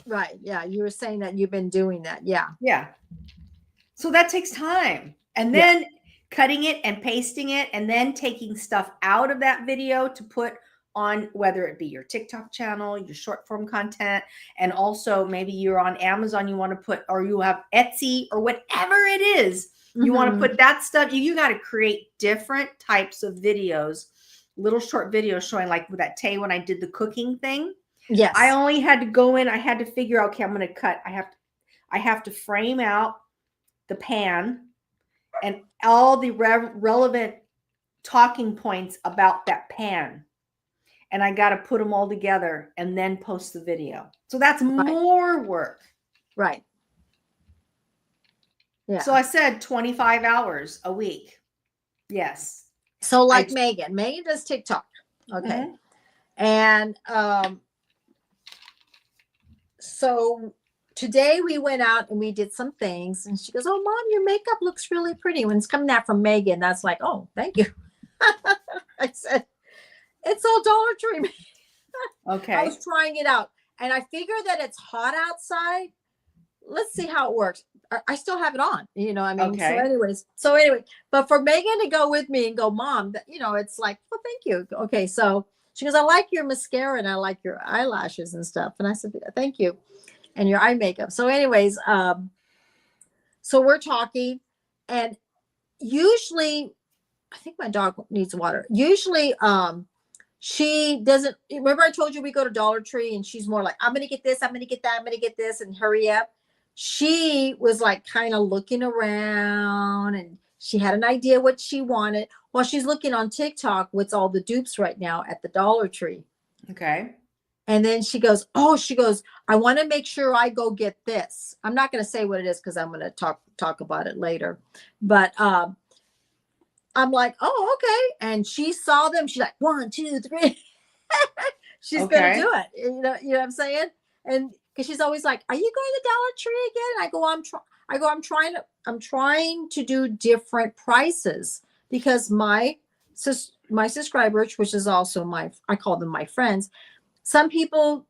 Right. Yeah. You were saying that you've been doing that. Yeah. Yeah. So that takes time. And then cutting it and pasting it, and then taking stuff out of that video to put on, whether it be your TikTok channel, your short form content, and also maybe you're on Amazon, you want to put, or you have Etsy or whatever it is. You want to put that stuff, you got to create different types of videos, little short videos showing like with that Tay when I did the cooking thing. Yes. I only had to go in, I had to figure out, okay, I'm going to cut. I have to frame out the pan and all the relevant talking points about that pan. And I got to put them all together and then post the video. So that's more work. Right. Yeah. So I said 25 hours a week. Yes. So like Megan does TikTok. Okay. Mm-hmm. And so today we went out and we did some things and she goes, oh, Mom, your makeup looks really pretty. When it's coming out from Megan, that's like, oh, thank you. I said, it's all Dollar Tree. Okay. I was trying it out and I figured that it's hot outside. let's see how it works. I still have it on, you know, I mean, Okay. so anyway, but for Megan to go with me and go, Mom, you know, it's like, well, thank you. Okay. So she goes, I like your mascara and I like your eyelashes and stuff. And I said, thank you. And your eye makeup. So anyways, so we're talking, and usually I think my dog needs water. Usually, she doesn't remember I told you we go to Dollar Tree and she's more like, I'm gonna get this, I'm gonna get that, I'm gonna get this, and hurry up. She was like kind of looking around and she had an idea what she wanted while she's looking on TikTok what's all the dupes right now at the Dollar Tree. Okay. And then she goes, I want to make sure I go get this. I'm not going to say what it is because I'm going to talk about it later. But I'm like, oh, okay. And she saw them. She's like, 1, 2, 3. She's going to do it. You know what I'm saying? And because she's always like, are you going to Dollar Tree again? And I go, I'm trying to do different prices because my subscribers, which is also I call them my friends. Some people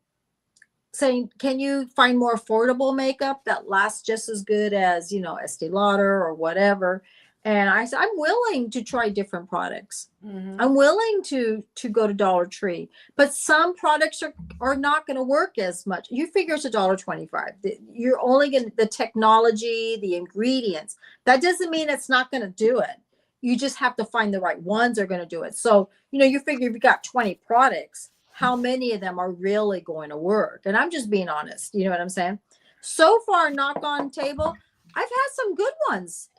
saying, can you find more affordable makeup that lasts just as good as, you know, Estee Lauder or whatever? And I said, I'm willing to try different products. Mm-hmm. I'm willing to go to Dollar Tree, but some products are not going to work as much. You figure it's $1.25. You're only getting the technology, the ingredients. That doesn't mean it's not going to do it. You just have to find the right ones that are going to do it. So, you know, you figure if you got 20 products, how many of them are really going to work? And I'm just being honest. You know what I'm saying? So far, knock on table, I've had some good ones.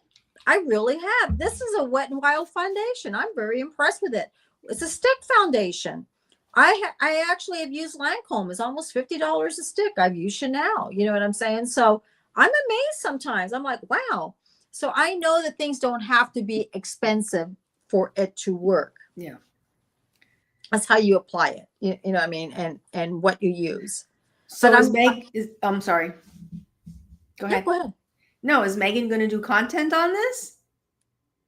I really have. This is a Wet n Wild foundation. I'm very impressed with it. It's a stick foundation. I actually have used Lancome. It's almost $50 a stick. I've used Chanel. You know what I'm saying? So I'm amazed sometimes. I'm like, wow. So I know that things don't have to be expensive for it to work. Yeah. That's how you apply it. You know what I mean? And what you use. So I'm sorry. Go ahead. Yeah, go ahead. No, is Megan going to do content on this?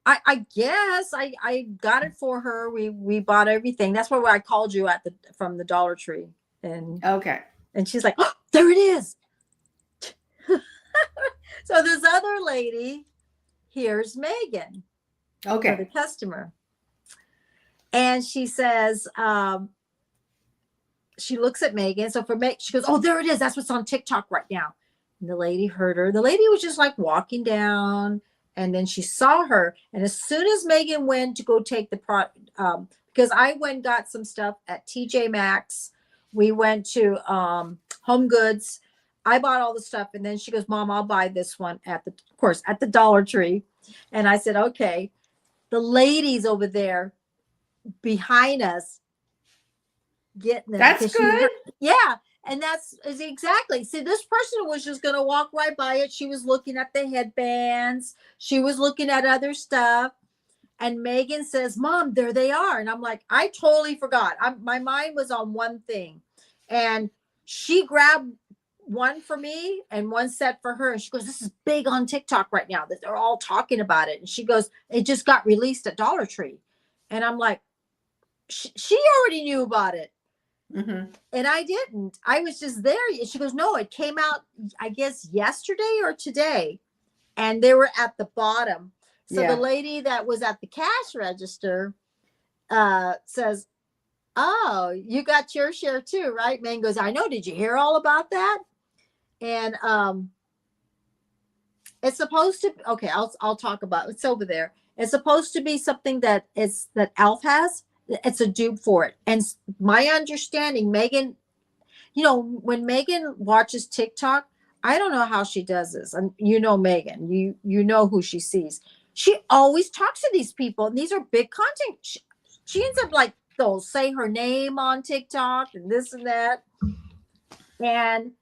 I guess I got it for her. We bought everything. That's why I called you from the Dollar Tree. And okay. And she's like, oh, there it is. So this other lady, here's Megan. Okay. For the customer. And she says, she looks at Megan. So for Megan, she goes, oh, there it is. That's what's on TikTok right now. And the lady heard her. The lady was just like walking down, and then she saw her. And as soon as Megan went to go take the product, because I went and got some stuff at TJ Maxx, we went to Home Goods. I bought all the stuff, and then she goes, Mom, I'll buy this one at the Dollar Tree. And I said, okay. The ladies over there behind us getting them. That's good. Yeah. And that's exactly. See, this person was just going to walk right by it. She was looking at the headbands. She was looking at other stuff. And Megan says, Mom, there they are. And I'm like, I totally forgot. My mind was on one thing. And she grabbed one for me and one set for her. And she goes, this is big on TikTok right now that they're all talking about it. And she goes, it just got released at Dollar Tree. And I'm like, she already knew about it. Mm-hmm. And I didn't. I was just there. She goes, no, it came out, I guess, yesterday or today. And they were at the bottom. So the lady that was at the cash register says, oh, you got your share too, right? Man goes, I know. Did you hear all about that? And it's supposed to, okay, I'll talk about it. It's over there. It's supposed to be something that Elf has. It's a dupe for it. And my understanding, Megan, you know, when Megan watches TikTok, I don't know how she does this. And you know Megan, you know who she sees. She always talks to these people, and these are big content. She ends up like, they'll say her name on TikTok and this and that. And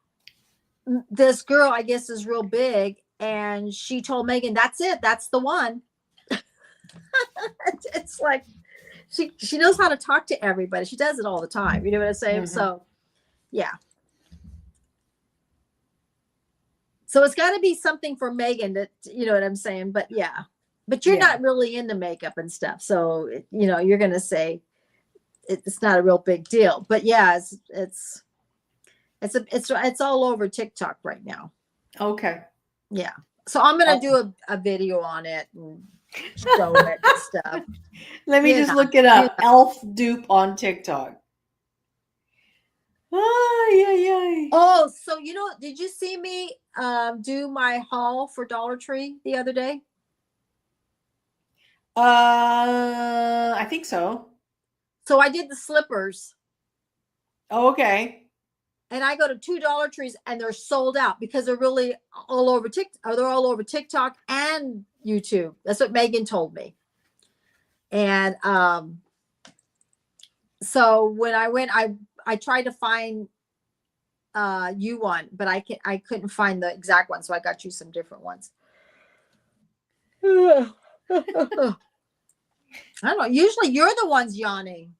this girl, I guess, is real big. And she told Megan, that's it. That's the one. It's like, she knows how to talk to everybody. She does it all the time. You know what I'm saying? Mm-hmm. So, yeah. So it's got to be something for Megan that, you know what I'm saying? But yeah, but you're not really into makeup and stuff. So, you know, you're going to say it's not a real big deal, but yeah, it's all over TikTok right now. Okay. Yeah. So I'm going to Oh. do a video on it and show it and stuff. Let me You just know, look it up. Elf dupe on TikTok. Ay, ay, ay. Oh, so did you see me do my haul for Dollar Tree the other day? I think so. So I did the slippers. Oh, okay. And I go to 2 Dollar Trees and they're sold out because they're really all over TikTok. They're all over TikTok and YouTube. That's what Megan told me. And so when I went, I tried to find you one, but I couldn't find the exact one, so I got you some different ones. I don't know. Usually you're the ones yawning.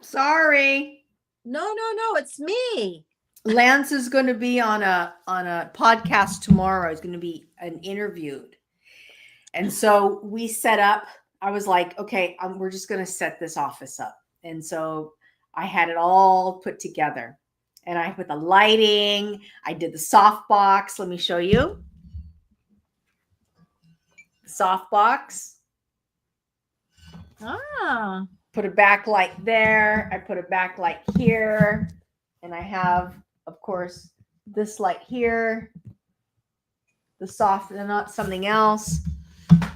Sorry. No, it's me. Lance is going to be on a podcast tomorrow. He's going to be interviewed. And so we set up, I was like, okay, we're just going to set this office up. And so I had it all put together. And I put the lighting, I did the softbox. Let me show you. Softbox. Ah. Put a backlight there. I put a backlight here. And I have, of course, this light here. The soft and not something else.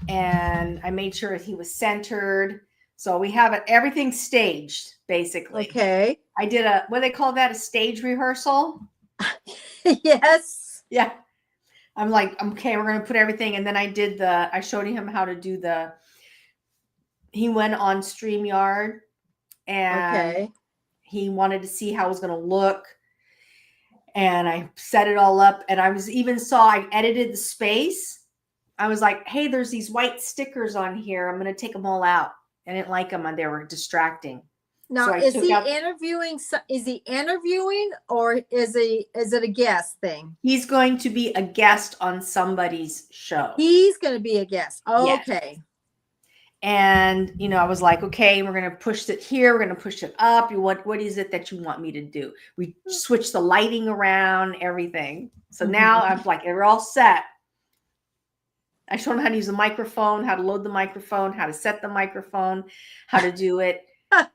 And I made sure he was centered. So we have everything staged, basically. Okay. I did what do they call that? A stage rehearsal? Yes. Yeah. I'm like, okay, we're going to put everything. And then I showed him how to do he went on StreamYard and he wanted to see how it was going to look. And I set it all up. And I edited the space. I was like, hey, there's these white stickers on here. I'm going to take them all out. I didn't like them, and they were distracting. Now, so is he interviewing? Is he interviewing, or is it a guest thing? He's going to be a guest on somebody's show. He's going to be a guest. Yes. Okay. And I was like, okay, we're going to push it here. We're going to push it up. What is it that you want me to do? We switched the lighting around, everything. So now I'm like, we're all set. I showed him how to use the microphone, how to load the microphone, how to set the microphone, how to do it, how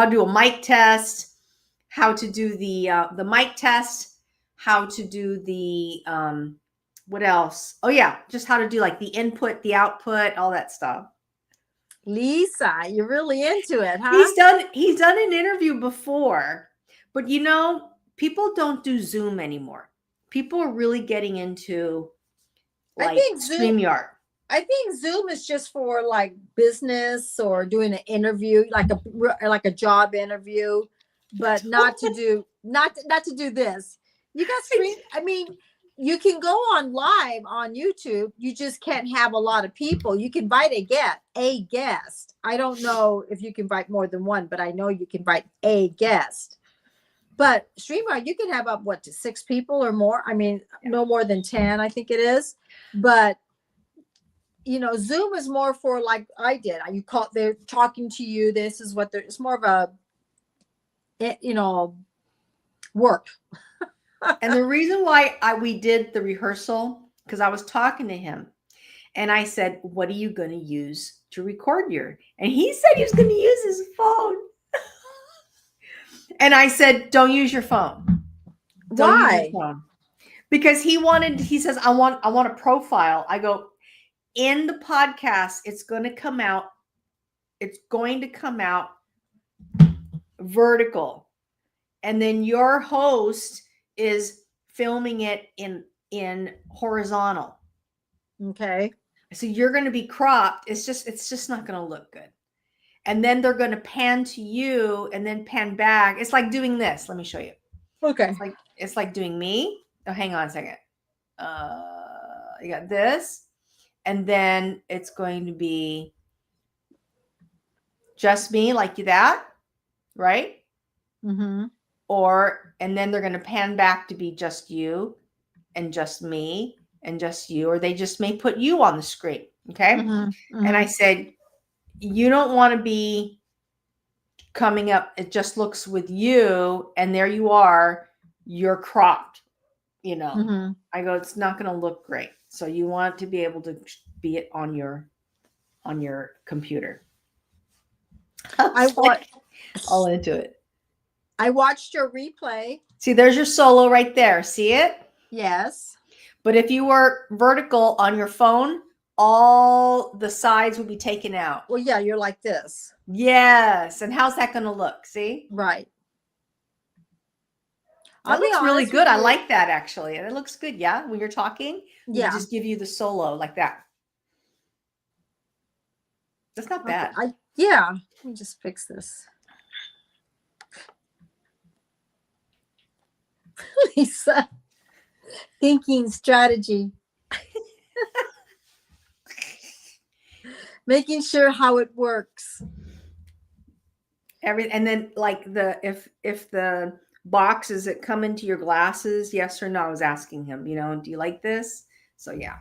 to do a mic test, how to do the mic test, how to do the what else? Oh yeah, just how to do like the input, the output, all that stuff. Lisa, you're really into it, huh? He's done an interview before, but people don't do Zoom anymore. People are really getting into like StreamYard. I think Zoom is just for like business or doing an interview, like a job interview, but not to do this. You got stream. I mean, you can go on live on YouTube. You just can't have a lot of people. You can invite a guest. I don't know if you can invite more than one, but I know you can invite a guest. But StreamYard, you can have up to 6 people or more. I mean, no more than 10, I think it is. But Zoom is more for like I did. They're talking to you. This is what it's more of a work. And the reason why we did the rehearsal, because I was talking to him and I said, what are you going to use to record your? And he said he was going to use his phone. And I said, don't use your phone. Why? Use your phone. Because he says, I want a profile. I go, in the podcast, it's going to come out vertical. And then your host is filming it in horizontal. Okay. So you're going to be cropped. It's just not going to look good. And then they're going to pan to you and then pan back. It's like doing this. Let me show you. Okay. It's like doing me. Oh, hang on a second. You got this. And then it's going to be just me like that. Right? Mm-hmm. And then they're going to pan back to be just you and just me and just you, or they just may put you on the screen. Okay. Mm-hmm. Mm-hmm. And I said, you don't want to be coming up. It just looks with you. And there you are, you're cropped, you know. Mm-hmm. I go, it's not going to look great. So you want to be able to be it on your computer. I watched. All into it. I watched your replay. See, there's your solo right there. See it? Yes. But if you were vertical on your phone, all the sides would be taken out. Well, yeah, you're like this. Yes. And how's that going to look? See? Right. That looks really good. I like that actually. And it looks good. Yeah. When you're talking, yeah, just give you the solo like that. That's not bad. Yeah. Let me just fix this. Lisa, thinking strategy. Making sure how it works. And then like if the boxes that come into your glasses, yes or no, I was asking him, do you like this? So yeah.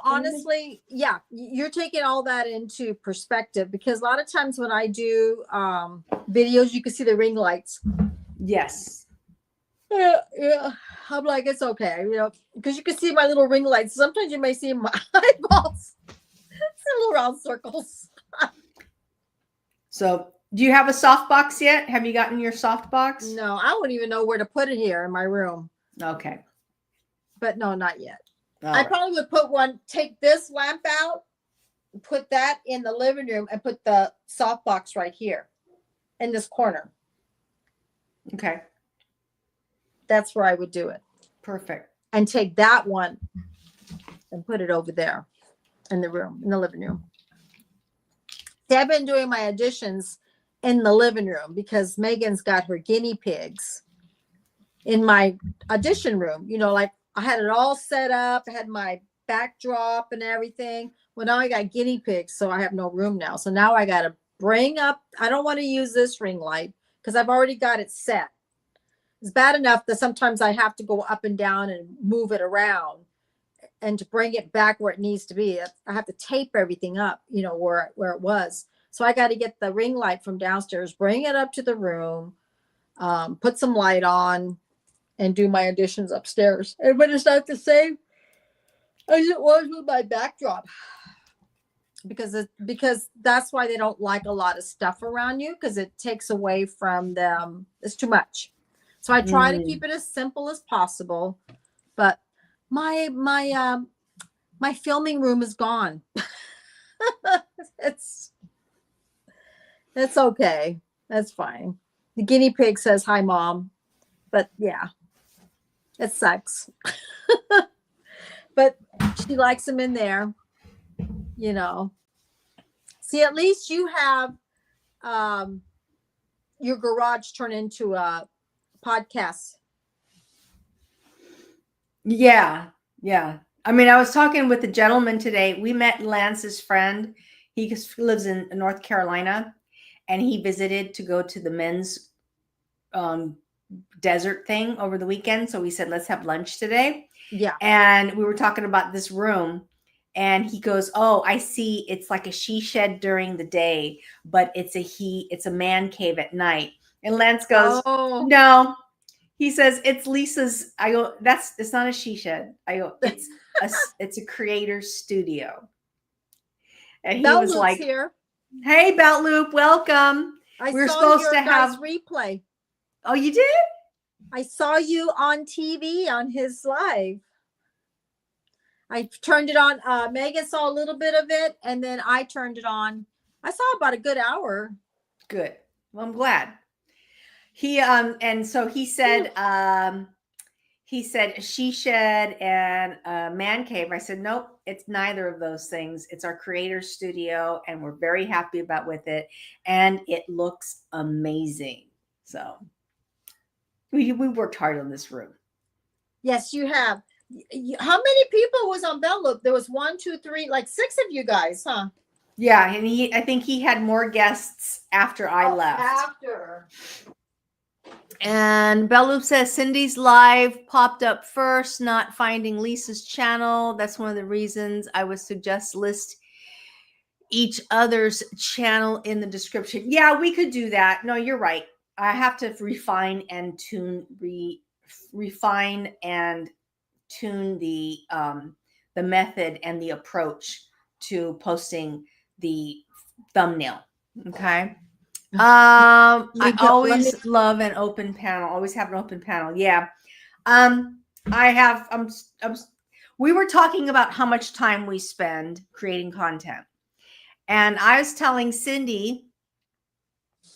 Honestly, yeah, you're taking all that into perspective, because a lot of times when I do videos, you can see the ring lights. Yes. Yeah. I'm like, it's okay, because you can see my little ring lights. Sometimes you may see my eyeballs. It's little round circles. So do you have a softbox yet? Have you gotten your softbox? No, I don't even know where to put it here in my room. Okay. But no, not yet. I probably would take this lamp out, put that in the living room, and put the softbox right here in this corner. Okay. That's where I would do it. Perfect. And take that one and put it over there in the room, in the living room. See, I've been doing my auditions in the living room because Megan's got her guinea pigs in my audition room. Like I had it all set up. I had my backdrop and everything. Well, now I got guinea pigs, so I have no room now. So now I got to bring up, I don't want to use this ring light because I've already got it set. It's bad enough that sometimes I have to go up and down and move it around, and to bring it back where it needs to be, I have to tape everything up, where it was. So I got to get the ring light from downstairs, bring it up to the room, put some light on, and do my auditions upstairs. And when it's not the same as it was with my backdrop, because that's why they don't like a lot of stuff around you, because it takes away from them. It's too much. So I try to keep it as simple as possible, but my filming room is gone. It's okay. That's fine. The guinea pig says hi, Mom. But yeah, it sucks. But she likes them in there, See, at least you have your garage turn into a podcast. Yeah. I mean, I was talking with a gentleman today. We met Lance's friend. He lives in North Carolina, and he visited to go to the men's desert thing over the weekend. So we said, let's have lunch today. Yeah. And we were talking about this room, and he goes, oh, I see. It's like a she shed during the day, but it's a man cave at night. And Lance goes, no. He says, it's Lisa's. I go, it's not a she shed. I go, it's a creator's studio. And he was like, here. Hey, Belt Loop, welcome. We're supposed to have replay. Oh, you did? I saw you on TV on his live. I turned it on. Megan saw a little bit of it, and then I turned it on. I saw about a good hour. Good. Well, I'm glad. He and so he said a she shed and a man cave. I said, nope, it's neither of those things. It's our creator's studio, and we're very happy about with it, and it looks amazing. So we worked hard on this room. Yes, you have. How many people was on Bell Loop? There was 1, 2, 3, like 6 of you guys, huh? Yeah, and I think he had more guests after I left. After. And Belloop says Cindy's live popped up first, not finding Lisa's channel. That's one of the reasons I would suggest list each other's channel in the description. Yeah, we could do that. No, you're right. I have to refine and refine and tune the method and the approach to posting the thumbnail. Okay. I always love an open panel. Always have an open panel. Yeah. I have. We were talking about how much time we spend creating content, and I was telling Cindy.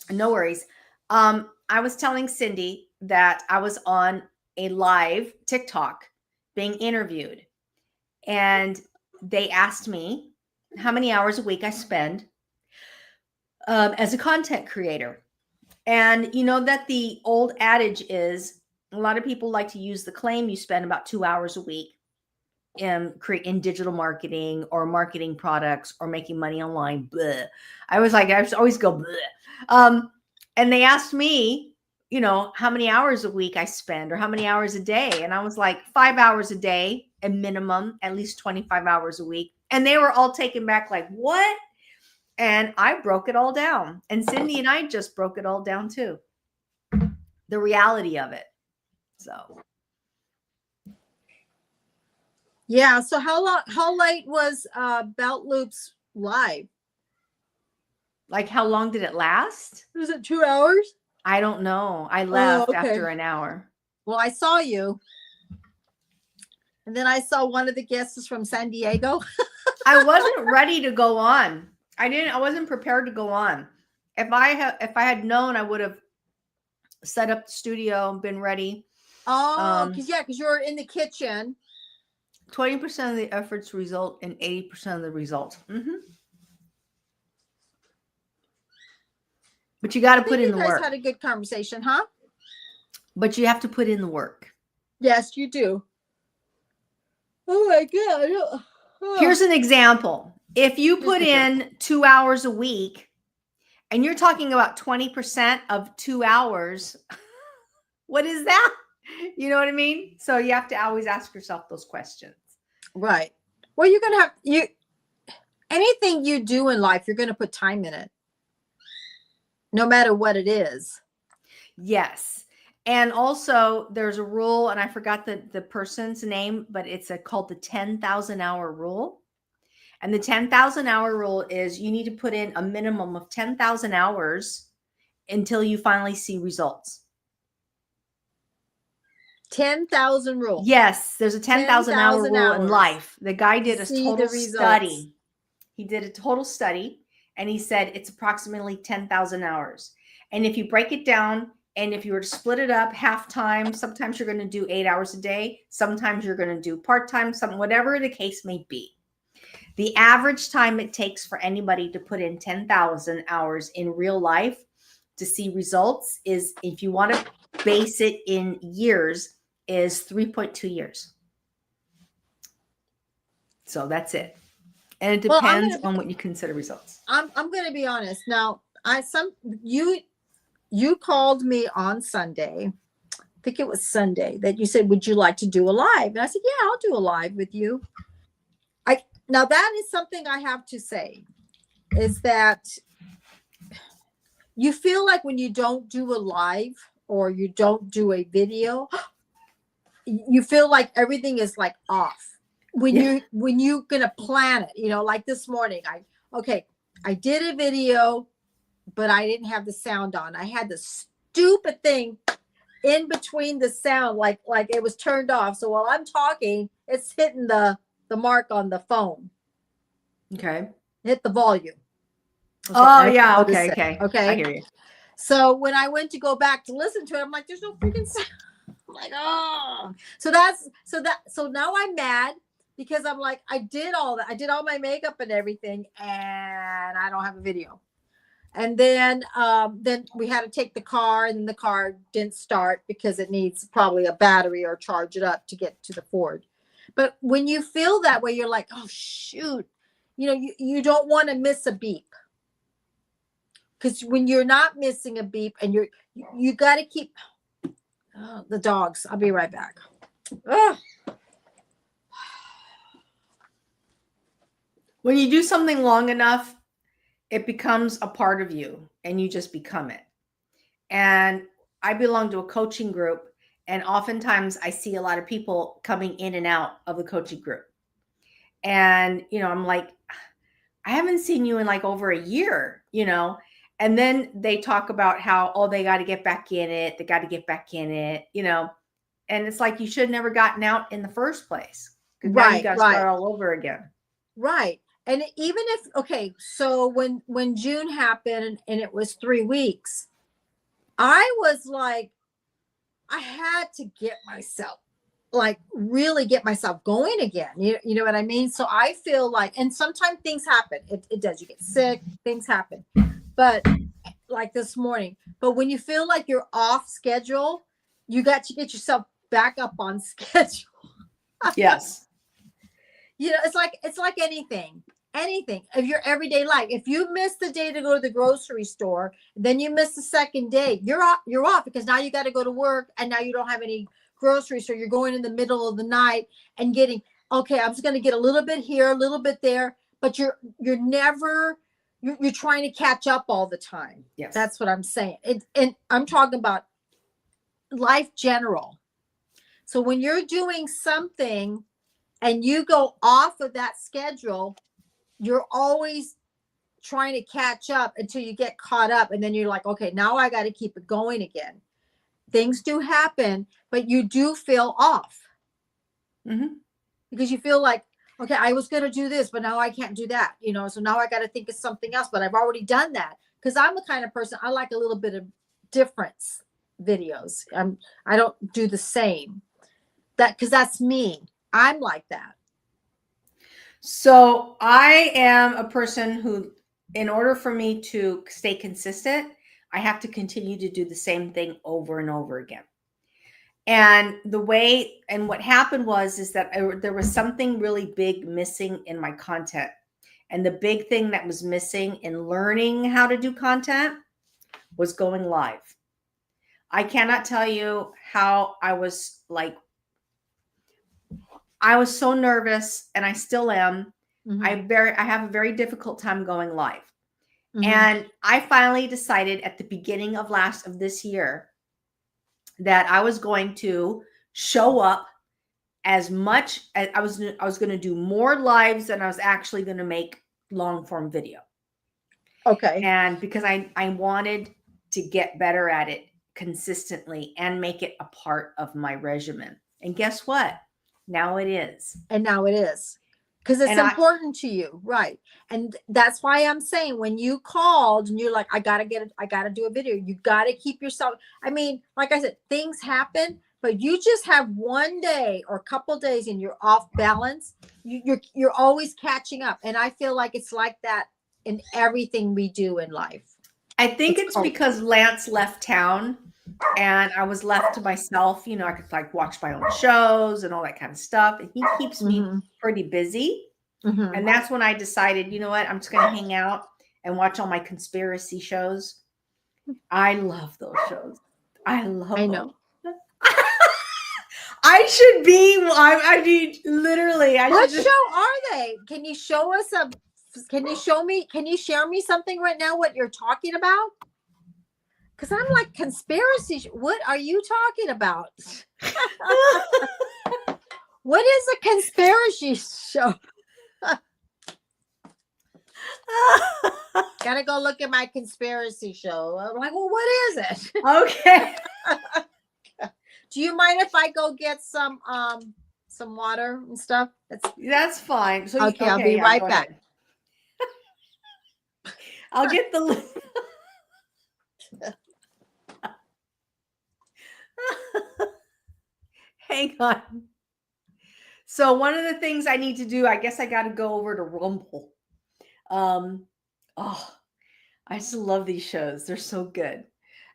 No worries. I was telling Cindy that I was on a live TikTok being interviewed, and they asked me how many hours a week I spend as a content creator. And you know that the old adage is, a lot of people like to use the claim you spend about 2 hours a week in digital marketing or marketing products or making money online. Bleh. I always go bleh. And they asked me, you know, how many hours a week I spend or how many hours a day. And I was like, 5 hours a day, a minimum, at least 25 hours a week. And they were all taken back like, what? And I broke it all down. And Cindy and I just broke it all down too. The reality of it. So. Yeah. So how late was Belt Loops live? Like, how long did it last? Was it 2 hours? I don't know. I left after an hour. Well, I saw you. And then I saw one of the guests from San Diego. I wasn't ready to go on. I wasn't prepared to go on. If I had known, I would have set up the studio and been ready. Oh, because you're in the kitchen. 20% of the efforts result in 80% of the results. Mm-hmm. But you got to put in the work. You guys had a good conversation, huh? But you have to put in the work. Yes, you do. Oh my God. Oh. Here's an example. If you put in 2 hours a week and you're talking about 20% of 2 hours, what is that? You know what I mean? So you have to always ask yourself those questions. Right. Well, you're going to have anything you do in life, you're going to put time in it. No matter what it is. Yes. And also there's a rule, and I forgot the person's name, but it's called the 10,000 hour rule. And the 10,000 hour rule is you need to put in a minimum of 10,000 hours until you finally see results. 10,000 rule. Yes, there's a 10,000 hour rule in life. The guy did a total study. He did a total study, and he said it's approximately 10,000 hours. And if you break it down, and if you were to split it up half time, sometimes you're going to do 8 hours a day. Sometimes you're going to do part-time, whatever the case may be. The average time it takes for anybody to put in 10,000 hours in real life to see results is, if you want to base it in years, is 3.2 years. So that's it. And it depends on what you consider results. I'm going to be honest. Now, you called me on Sunday. I think it was Sunday that you said, would you like to do a live? And I said, yeah, I'll do a live with you. Now that is something I have to say, is that you feel like when you don't do a live or you don't do a video, you feel like everything is like off. When you're gonna plan it, you know, like this morning, I did a video, but I didn't have the sound on. I had the stupid thing in between the sound, like it was turned off. So while I'm talking, it's hitting the mark on the phone. Okay. Hit the volume. Okay. Oh yeah. Okay. I hear you. So when I went to go back to listen to it, I'm like, there's no freaking sound. I'm like, oh. So now I'm mad because I'm like, I did all that. I did all my makeup and everything, and I don't have a video. And then we had to take the car, and the car didn't start because it needs probably a battery or charge it up to get to the Ford. But when you feel that way, you're like, oh, shoot, you know, you don't want to miss a beep. Because when you're not missing a beep and you got to keep the dogs. I'll be right back. Ugh. When you do something long enough, it becomes a part of you and you just become it. And I belong to a coaching group, And oftentimes I see a lot of people coming in and out of the coaching group. And, I'm like, I haven't seen you in like over a year, And then they talk about how, oh, they got to get back in it. They got to get back in it, And it's like, you should have never gotten out in the first place. Because now you got to start all over again. Right. And even if, okay, so when June happened and it was 3 weeks, I was like, I had to get myself, like really get myself going again. You know what I mean? So I feel like, and sometimes things happen. It does. You get sick, things happen. But like this morning, but when you feel like you're off schedule, you got to get yourself back up on schedule. Yes. It's like anything of your everyday life. If you miss the day to go to the grocery store, then you miss the second day, you're off because now you got to go to work and now you don't have any groceries. So you're going in the middle of the night and getting, okay, I'm just going to get a little bit here, a little bit there, but you're trying to catch up all the time. Yes. That's what I'm saying. And I'm talking about life general. So when you're doing something and you go off of that schedule, you're always trying to catch up until you get caught up. And then you're like, okay, now I got to keep it going again. Things do happen, but you do feel off. Mm-hmm. Because you feel like, okay, I was going to do this, but now I can't do that. So now I got to think of something else, but I've already done that. Because I'm the kind of person, I like a little bit of difference videos. I don't do the same. Because that's me. I'm like that. So I am a person who, in order for me to stay consistent, I have to continue to do the same thing over and over again. And what happened is that there was something really big missing in my content. And the big thing that was missing in learning how to do content was going live. I cannot tell you how I was so nervous, and I still am. Mm-hmm. I have a very difficult time going live. Mm-hmm. And I finally decided at the beginning of this year that I was going to show up as much as I was going to do more lives than I was actually going to make long form video. Okay. And because I wanted to get better at it consistently and make it a part of my regimen. And guess what? Now it is. And now it is. Because it's important to you. Right. And that's why I'm saying when you called and you're like, I got to do a video. You got to keep yourself. I mean, like I said, things happen, but you just have one day or a couple days and you're off balance. You're always catching up. And I feel like it's like that in everything we do in life. I think it's because Lance left town and I was left to myself. I could watch my own shows and all that kind of stuff. And he keeps me pretty busy. Mm-hmm. And that's when I decided, you know what, I'm just going to hang out and watch all my conspiracy shows. I love those shows. I know. I should be. I mean, literally. What show are they? Can you show us Can you share me something right now? What you're talking about? Because I'm like conspiracy. What are you talking about? What is a conspiracy show? Gotta go look at my conspiracy show. I'm like, well, what is it? Okay. Do you mind if I go get some water and stuff? That's fine. So okay, I'll be right back. I'll get the. Hang on. So one of the things I need to do, I guess I got to go over to Rumble. I just love these shows. They're so good.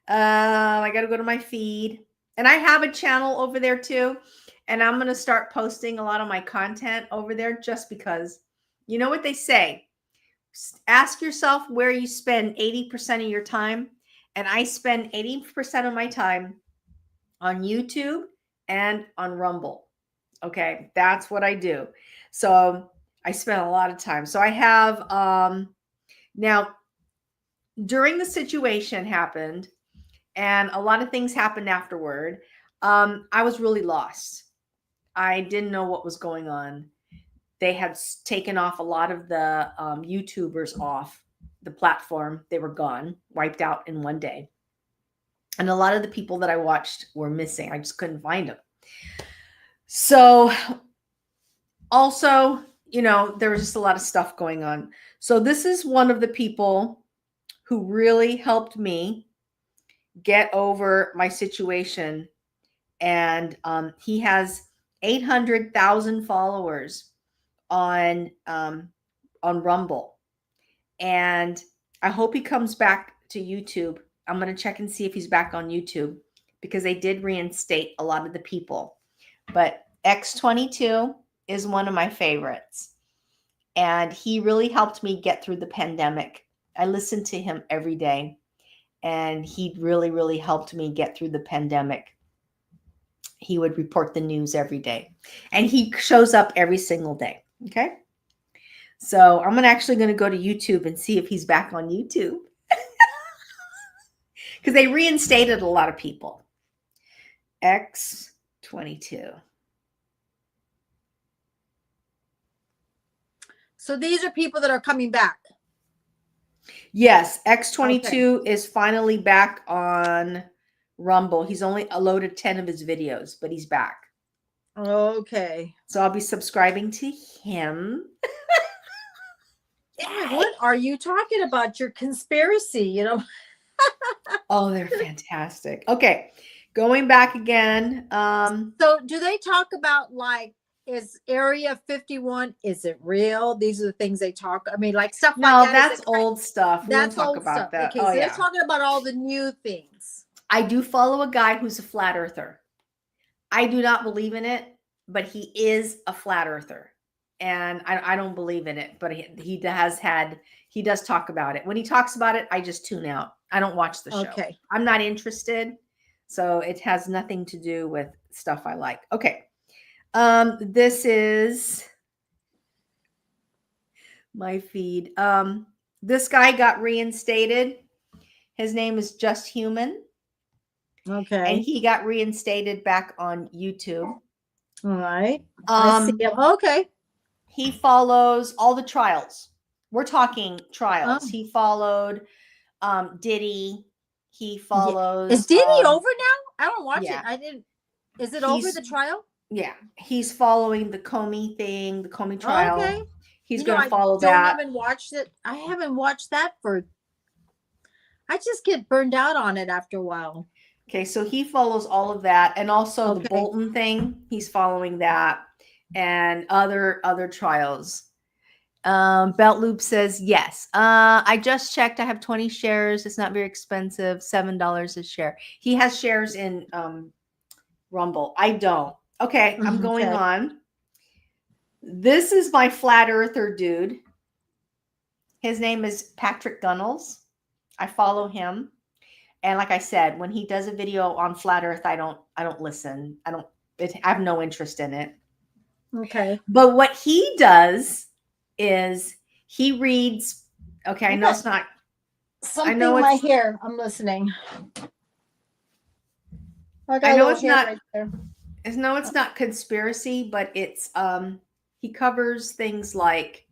I got to go to my feed, and I have a channel over there too. And I'm going to start posting a lot of my content over there just because, you know what they say, ask yourself where you spend 80% of your time. And I spend 80% of my time on YouTube and on Rumble. Okay, that's what I do. So I spend a lot of time. So I have now during the situation happened, and a lot of things happened afterward. I was really lost. I didn't know what was going on. They had taken off a lot of the YouTubers off the platform. They were gone, wiped out in one day. And a lot of the people that I watched were missing. I just couldn't find them. So also, there was just a lot of stuff going on. So this is one of the people who really helped me get over my situation. And he has 800,000 followers on Rumble. And I hope he comes back to YouTube. I'm going to check and see if he's back on YouTube, because they did reinstate a lot of the people. But X22 is one of my favorites. And he really helped me get through the pandemic. I listened to him every day, and he really, really helped me get through the pandemic. He would report the news every day, and he shows up every single day. Okay. So I'm actually going to go to YouTube and see if he's back on YouTube, because they reinstated a lot of people. X22. So these are people that are coming back. Yes, X22 is finally back on Rumble. He's only loaded 10 of his videos, but he's back. Okay. So I'll be subscribing to him. What are you talking about? Your conspiracy, Oh, they're fantastic. Okay, going back again. So do they talk about, like, is Area 51, is it real? These are the things they talk. I mean, like stuff No, like that. that's old stuff. We don't talk about stuff. that. Okay, Oh, so yeah. they're talking about all the new things. I do follow a guy who's a flat earther. I do not believe in it, but he is a flat earther. And I don't believe in it, but he does talk about it. When he talks about it, I just tune out. I don't watch the show. Okay. I'm not interested. So it has nothing to do with stuff I like. Okay. This is my feed. This guy got reinstated. His name is Just Human. Okay. And he got reinstated back on YouTube. All right. I see him. Okay. He follows all the trials. We're talking trials. Oh. He followed Diddy. He follows. Is Diddy over now? I don't watch yeah. it. I didn't. Is it over the trial? Yeah. He's following the Comey thing, the Comey trial. Okay. He's going to follow that. I haven't watched it. I haven't watched that I just get burned out on it after a while. Okay. So he follows all of that. And also the Bolton thing. He's following that. And other trials. Belt Loop says yes. I just checked. I have 20 shares. It's not very expensive. $7 a share. He has shares in Rumble. I don't. Okay, I'm going on. This is my flat earther dude. His name is Patrick Gunnels. I follow him. And like I said, when he does a video on flat earth, I don't listen. I have no interest in it. Okay. But what he does is he reads. Okay, I know it's not. Something in my hair. I'm listening. I know it's not. No, it's not conspiracy, but it's he covers things like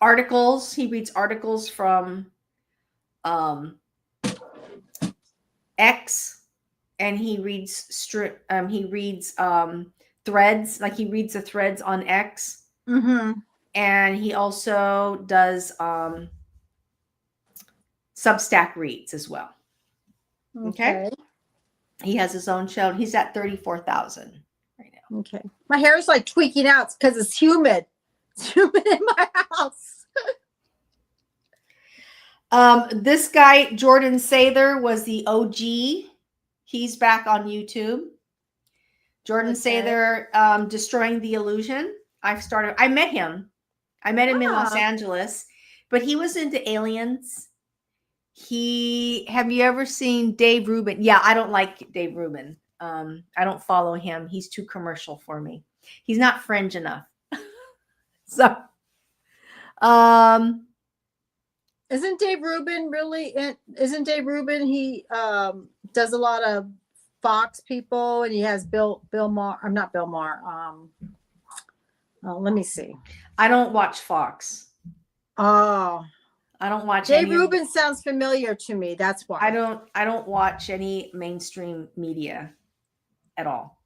articles. He reads articles from X, and he reads threads, like he reads the threads on X. Mm-hmm. And he also does Substack reads as well. Okay. He has his own show. He's at 34,000 right now. Okay. My hair is like tweaking out because it's humid. It's humid in my house. This guy, Jordan Sather, was the OG. He's back on YouTube. Jordan Sather, Destroying the Illusion. I met him. I met him in Los Angeles, but he was into aliens. Have you ever seen Dave Rubin? Yeah, I don't like Dave Rubin. I don't follow him. He's too commercial for me. He's not fringe enough. So, Isn't Dave Rubin really? Isn't Dave Rubin? He does a lot of Fox people, and he has Bill Maher. I'm not Bill Maher. Let me see. I don't watch Fox. Oh, I don't watch Dave any. Rubin sounds familiar to me. That's why. I don't watch any mainstream media at all.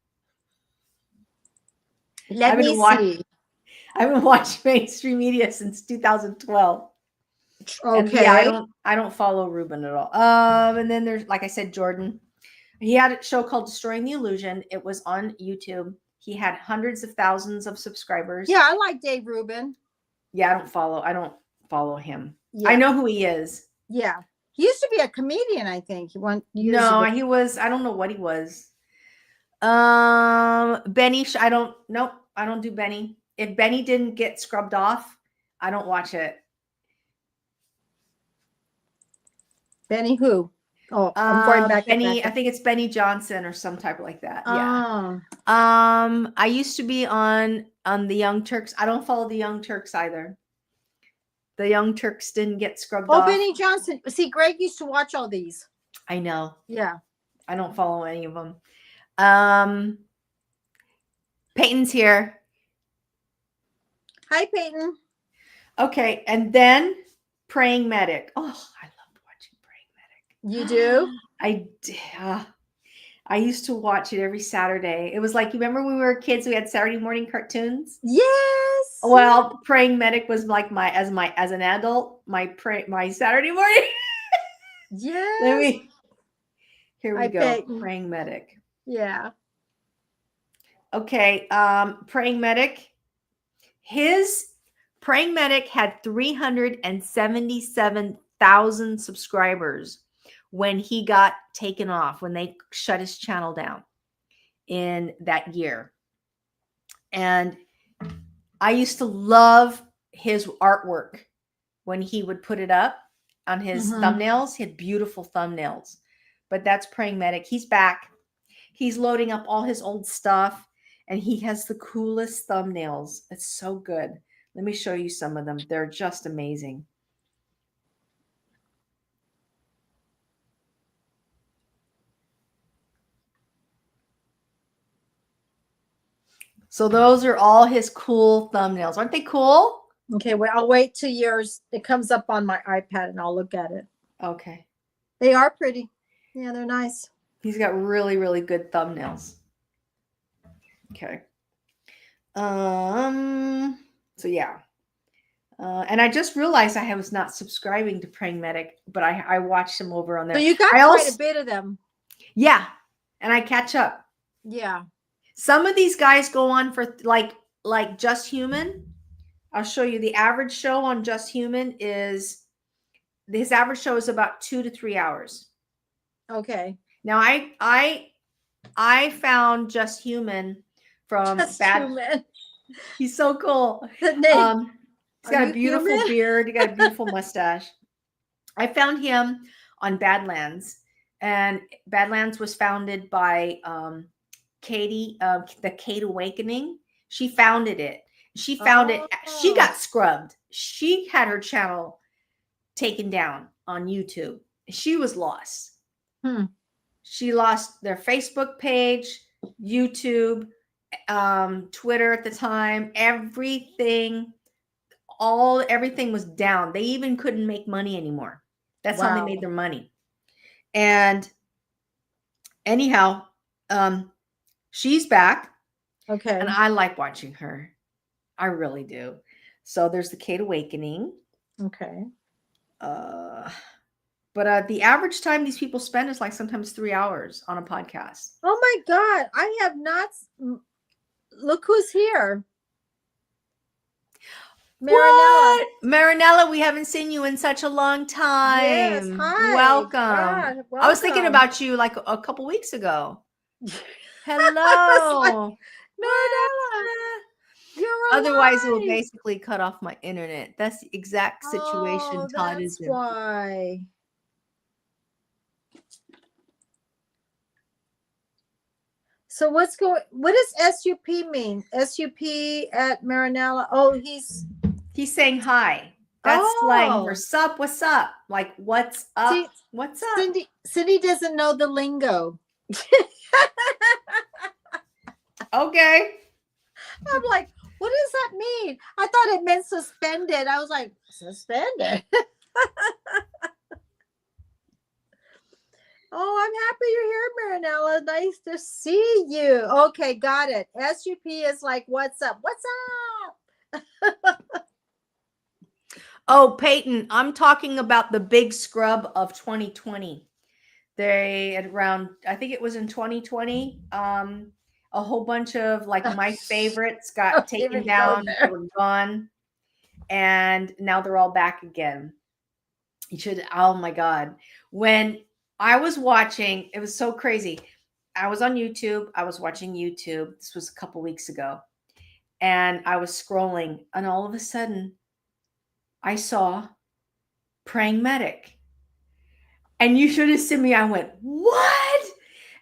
Let me see. I haven't watched mainstream media since 2012. Okay. And yeah, I don't follow Rubin at all. And then there's, like I said, Jordan. He had a show called Destroying the Illusion. It was on YouTube. He had hundreds of thousands of subscribers. Yeah, I like Dave Rubin. Yeah, I don't follow him. Yeah. I know who he is. Yeah. He used to be a comedian, I think. He was, I don't know what he was. Benny, I don't do Benny. If Benny didn't get scrubbed off, I don't watch it. Benny who? Oh, I'm going back. Benny, I think it's Benny Johnson or some type like that. Yeah. Oh. I used to be on the Young Turks. I don't follow the Young Turks either. The Young Turks didn't get scrubbed off. Oh, Benny Johnson. See, Greg used to watch all these. I know. Yeah. I don't follow any of them. Peyton's here. Hi, Peyton. Okay, and then Praying Medic. Oh, I loved watching Praying You Medic. do? I used to watch it every Saturday. It was like, you remember when we were kids, we had Saturday morning cartoons? Yes. Well, Praying Medic was like as an adult, my Saturday morning. Yes. Here we go. Praying Medic. Yeah. Okay. Praying Medic. His Praying Medic had 377,000 subscribers when he got taken off, when they shut his channel down in that year. And I used to love his artwork when he would put it up on his thumbnails. He had beautiful thumbnails. But that's Praying Medic. He's back. He's loading up all his old stuff, and he has the coolest thumbnails. It's so good. Let me show you some of them. They're just amazing. So those are all his cool thumbnails. Aren't they cool? Okay, well, I'll wait till yours. It comes up on my iPad and I'll look at it. Okay. They are pretty. Yeah, they're nice. He's got really, really good thumbnails. Okay. So yeah. And I just realized I was not subscribing to Praying Medic, but I watched him over on there. So you got quite a bit of them. Yeah. And I catch up. Yeah. Some of these guys go on for like Just Human. I'll show you the average show on Just Human is, his average show is about 2 to 3 hours. Okay. Now I found Just Human from Human. He's so cool. The name. He's got a beautiful beard. He got a beautiful mustache. I found him on Badlands, and Badlands was founded by Katie, the Kate Awakening. She founded it. She found it. She got scrubbed. She had her channel taken down on YouTube. She was lost. She lost their Facebook page, YouTube, Twitter at the time. Everything was down. They even couldn't make money anymore. That's how they made their money. And anyhow, she's back. Okay. And I like watching her. I really do. So there's the Kate Awakening. Okay. But the average time these people spend is like sometimes 3 hours on a podcast. Oh my God. I have not. Look who's here. Marinella. What? Marinella, we haven't seen you in such a long time. Yes, hi. Welcome. God, welcome. I was thinking about you like a couple weeks ago. Hello. Like, Marinella. You're Otherwise, it will basically cut off my internet. That's the exact situation Todd is in. Why? So what does SUP mean? SUP at Marinella. Oh, he's saying hi. That's slang for Oh, sup. What's up? Like, what's up? see, What's up? Cindy doesn't know the lingo. Okay. I'm like, what does that mean? I thought it meant suspended. I was like, suspended. Oh, I'm happy you're here, Marinella. Nice to see you. Okay, got it. SUP is like, what's up? What's up? Oh, Peyton, I'm talking about the big scrub of 2020. They at around, I think it was in 2020. A whole bunch of like my favorites got taken down, they were gone, and now they're all back again. You should, oh my God. When I was watching, it was so crazy. I was on YouTube. I was watching YouTube. This was a couple weeks ago. And I was scrolling, and all of a sudden, I saw Praying Medic. And you should have seen me. I went, what?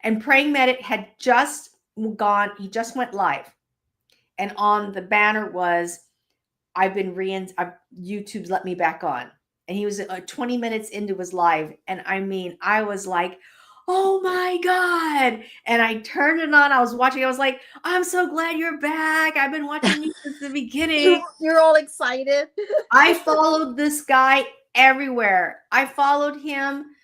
And Praying Medic had just gone, he just went live. And on the banner was, YouTube's let me back on. And he was 20 minutes into his live. And I mean, I was like, oh my God. And I turned it on. I was watching. I was like, I'm so glad you're back. I've been watching you since the beginning. You're all excited. I followed this guy everywhere. I followed him.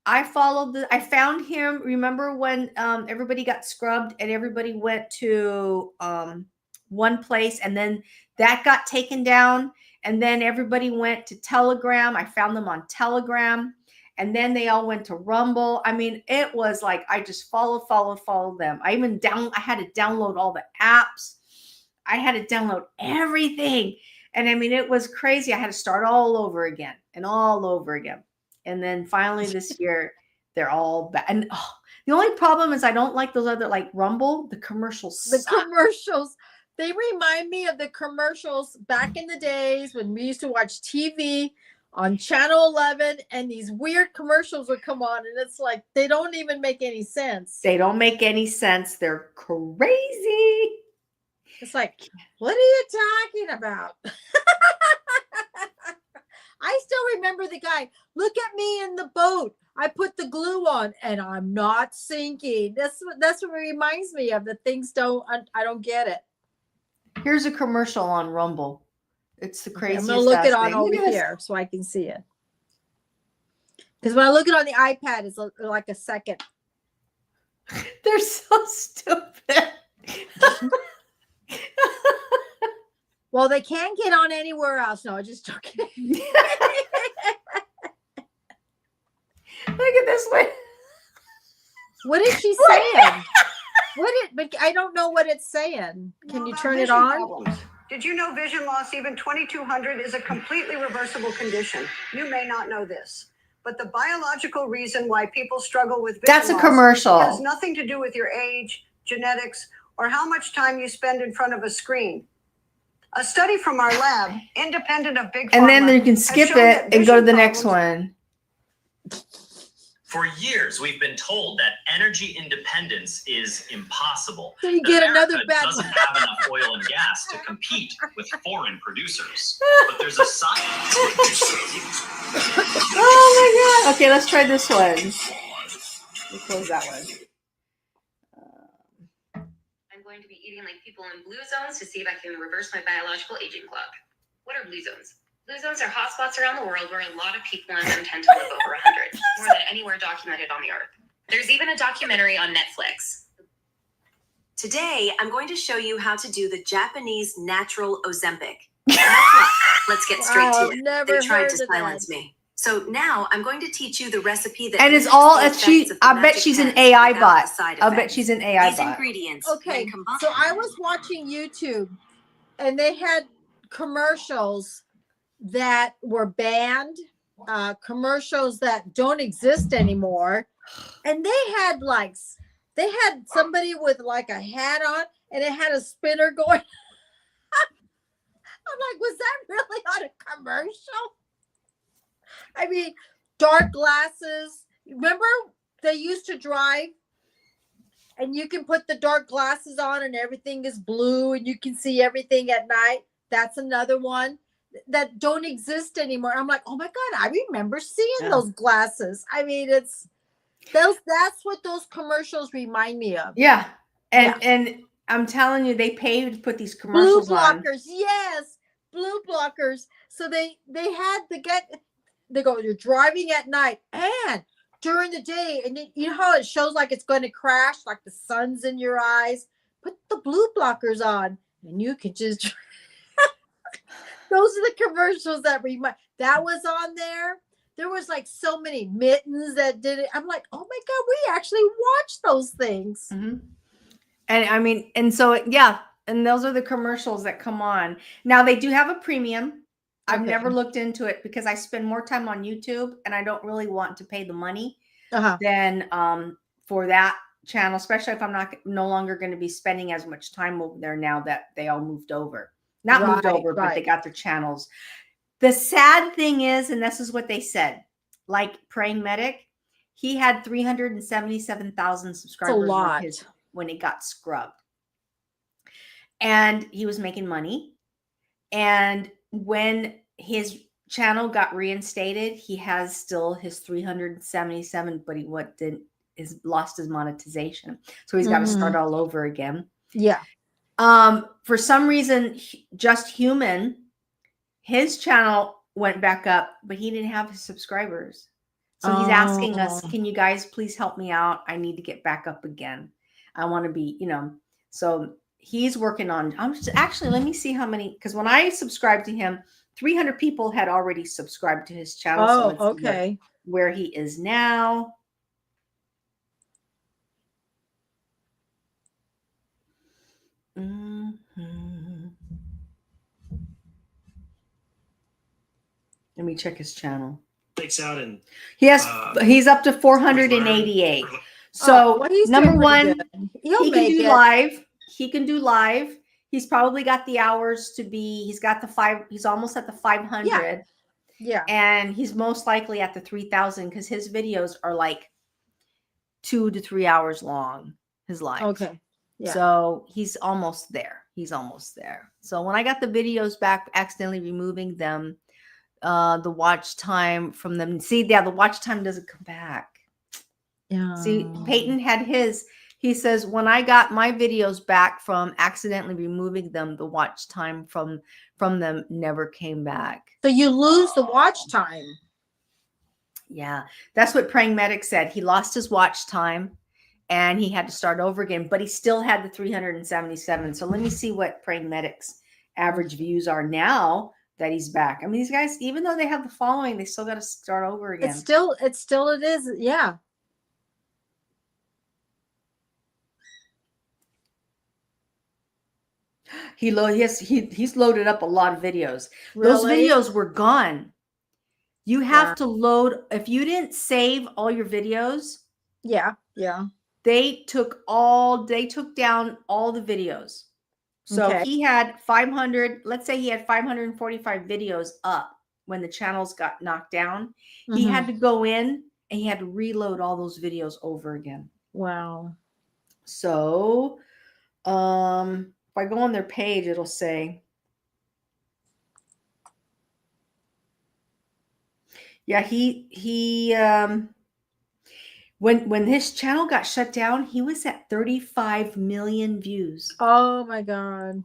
I found him. Remember when everybody got scrubbed and everybody went to one place, and then that got taken down, and then everybody went to Telegram. I found them on Telegram, and then they all went to Rumble. I mean, it was like I just followed them. I had to download all the apps. I had to download everything. And I mean, it was crazy. I had to start all over again and all over again. And then finally this year, they're all back. And the only problem is I don't like those other, like Rumble, the commercials. The commercials, they remind me of the commercials back in the days when we used to watch TV on Channel 11, and these weird commercials would come on, and it's like, they don't even make any sense. They don't make any sense. They're crazy. It's like, what are you talking about? I still remember the guy, look at me in the boat. I put the glue on and I'm not sinking. That's what it reminds me of. The things I don't get it. Here's a commercial on Rumble. It's the craziest. I'm going to look it on over here so I can see it. Because when I look it on the iPad, it's like a second. They're so stupid. Well, they can't get on anywhere else. No, I'm just joking. Look at this one. What is she saying? But I don't know what it's saying. Can you turn it on? Problems. Did you know vision loss, even 2200, is a completely reversible condition? You may not know this, but the biological reason why people struggle with vision loss a commercial has nothing to do with your age, genetics, or how much time you spend in front of a screen. A study from our lab, independent of Big Pharma, and then you can skip it and go to the next one. For years, we've been told that energy independence is impossible. So you get another bad doesn't have enough oil and gas to compete with foreign producers. But there's a science. Oh my God. Okay, let's try this one. We'll close that one. I'm going to be eating like people in blue zones to see if I can reverse my biological aging clock. What are blue zones? Blue zones are hotspots around the world where a lot of people in them tend to live over 100, more than anywhere documented on the earth. There's even a documentary on Netflix. Today, I'm going to show you how to do the Japanese natural Ozempic. Let's get straight to it. They tried to silence me. So now I'm going to teach you the recipe that. And it's all I bet she's an AI bot. I bet she's an AI These bot. ingredients. Okay, so I was watching YouTube, and they had commercials that were banned, commercials that don't exist anymore, and they had somebody with like a hat on, and it had a spinner going. I'm like, was that really on a commercial? I mean, dark glasses. Remember, they used to drive, and you can put the dark glasses on, and everything is blue, and you can see everything at night. That's another one. that don't exist anymore. I'm like, oh my God, I remember seeing those glasses. I mean, it's that's what those commercials remind me of. Yeah. And I'm telling you, they paid to put these Blue commercials on. blockers, yes, blue blockers. So they had they go, you're driving at night and during the day, and you know how it shows like it's going to crash, like the sun's in your eyes. Put the blue blockers on, and you can just. Those are the commercials that that was on there. There was like so many mittens that did it. I'm like, oh my God, we actually watched those things. Mm-hmm. And I mean, and so, yeah. And those are the commercials that come on. Now they do have a premium. I've never looked into it because I spend more time on YouTube and I don't really want to pay the money than for that channel, especially if I'm no longer going to be spending as much time over there now that they all moved over. Not moved over, but they got their channels. The sad thing is, and this is what they said, like Praying Medic, he had 377,000 subscribers when he got scrubbed. And he was making money. And when his channel got reinstated, he has still his 377, but he lost his monetization. So he's got to start all over again. Yeah. For some reason, Just Human, his channel went back up, but he didn't have his subscribers. So he's asking us, can you guys please help me out? I need to get back up again. I want to be, so he's working on, let me see how many, because when I subscribed to him, 300 people had already subscribed to his channel. Oh, so okay. Where he is now. Let me check his channel. Out and he's up to 488. So number one, he can do live. He can do live. He's probably got the hours to be. He's got he's almost at the 500. Yeah. And he's most likely at the 3,000 because his videos are like 2 to 3 hours long. His live. Okay. Yeah. So he's almost there. So when I got the videos back, accidentally removing them, the watch time from them. See, the watch time doesn't come back. Yeah. See, Peyton had his. He says, when I got my videos back from accidentally removing them, the watch time from them never came back. So you lose the watch time. Yeah, that's what Praying Medic said. He lost his watch time and he had to start over again, but he still had the 377. So let me see what Praying Medic's average views are now that he's back. I mean, these guys, even though they have the following, they still got to start over again. It is. Yeah. He's loaded up a lot of videos. Really? Those videos were gone. You have to load. If you didn't save all your videos. Yeah. They took down all the videos. So he had 500, let's say he had 545 videos up when the channels got knocked down. He had to go in and he had to reload all those videos over again. Wow. So, if I go on their page, it'll say, yeah, when his channel got shut down, he was at 35 million views. Oh my God.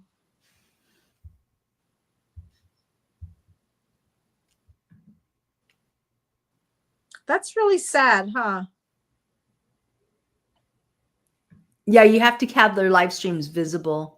That's really sad, huh? Yeah, you have to have their live streams visible.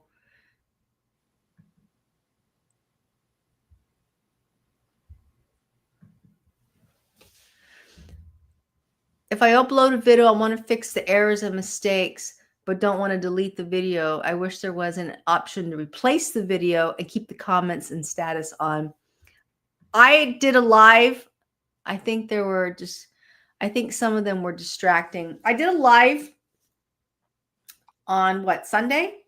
If I upload a video, I want to fix the errors and mistakes, but don't want to delete the video. I wish there was an option to replace the video and keep the comments and status on. I did a live. I think some of them were distracting. I did a live on Sunday?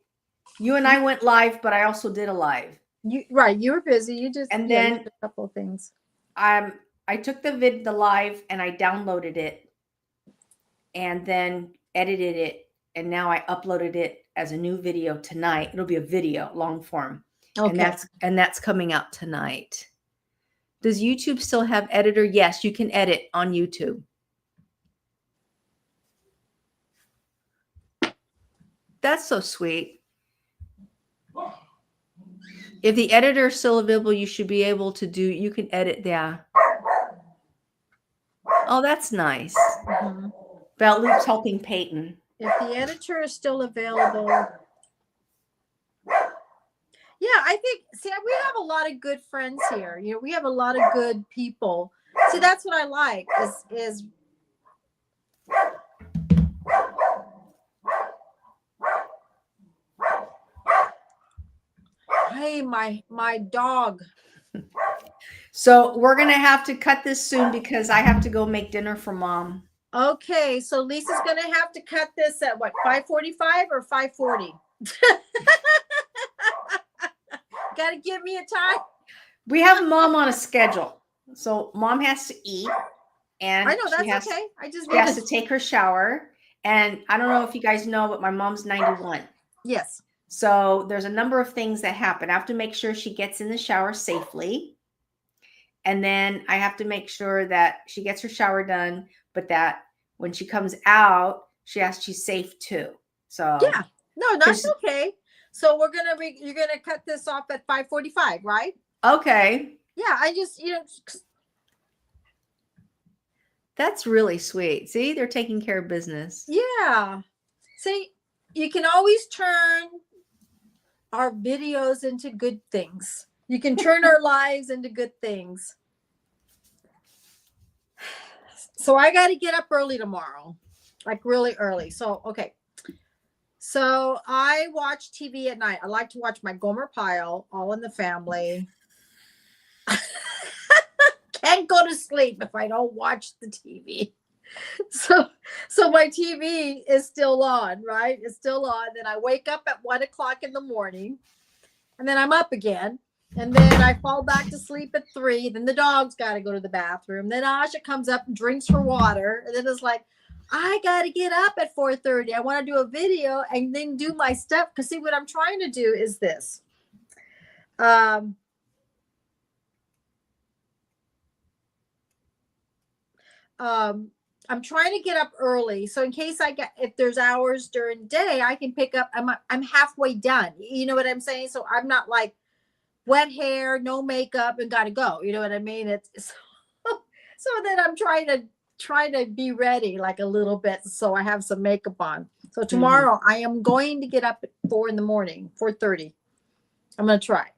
You and I went live, but I also did a live. You were busy. You just and then you did a couple of things. I took the live and I downloaded it and then edited it, and now I uploaded it as a new video tonight. It'll be a video, long form. Okay. And that's coming out tonight. Does YouTube still have editor? Yes, you can edit on YouTube. That's so sweet. If the editor is still available, you should be able to do, you can edit there. Oh, that's nice. Belt Loop's helping Peyton. If the editor is still available. Yeah, I think, see, we have a lot of good friends here. You know, we have a lot of good people. See, that's what I like is hey, my dog. So we're going to have to cut this soon because I have to go make dinner for Mom. Okay, so Lisa's going to have to cut this at what, 5:45 or 5:40? Got to give me a time. We have Mom on a schedule. So Mom has to eat. And I know, that's she has, okay. I just she has to take her shower. And I don't know if you guys know, but my mom's 91. Yes. So there's a number of things that happen. I have to make sure she gets in the shower safely. And then I have to make sure that she gets her shower done, but that when she comes out, she's safe too. So yeah, no, that's okay. So you're gonna cut this off at 5:45, right? Okay. Yeah, I just, that's really sweet. See, they're taking care of business. Yeah. See, you can always turn our videos into good things. You can turn our lives into good things. So I got to get up early tomorrow, like really early. So, okay. So I watch TV at night. I like to watch my Gomer Pyle, All in the Family. Can't go to sleep if I don't watch the TV. So my TV is still on, right? It's still on. Then I wake up at 1:00 in the morning, and then I'm up again. And then I fall back to sleep at 3. Then the dog's got to go to the bathroom. Then Asha comes up and drinks her water. And then it's like, I got to get up at 4:30. I want to do a video and then do my stuff. Because see, what I'm trying to do is this. I'm trying to get up early. So in case if there's hours during the day, I can pick up. I'm halfway done. You know what I'm saying? So I'm not like, wet hair, no makeup, and gotta go. You know what I mean? It's so then I'm trying to be ready like a little bit so I have some makeup on. So tomorrow I am going to get up at 4 in the morning, 4:30. I'm gonna try.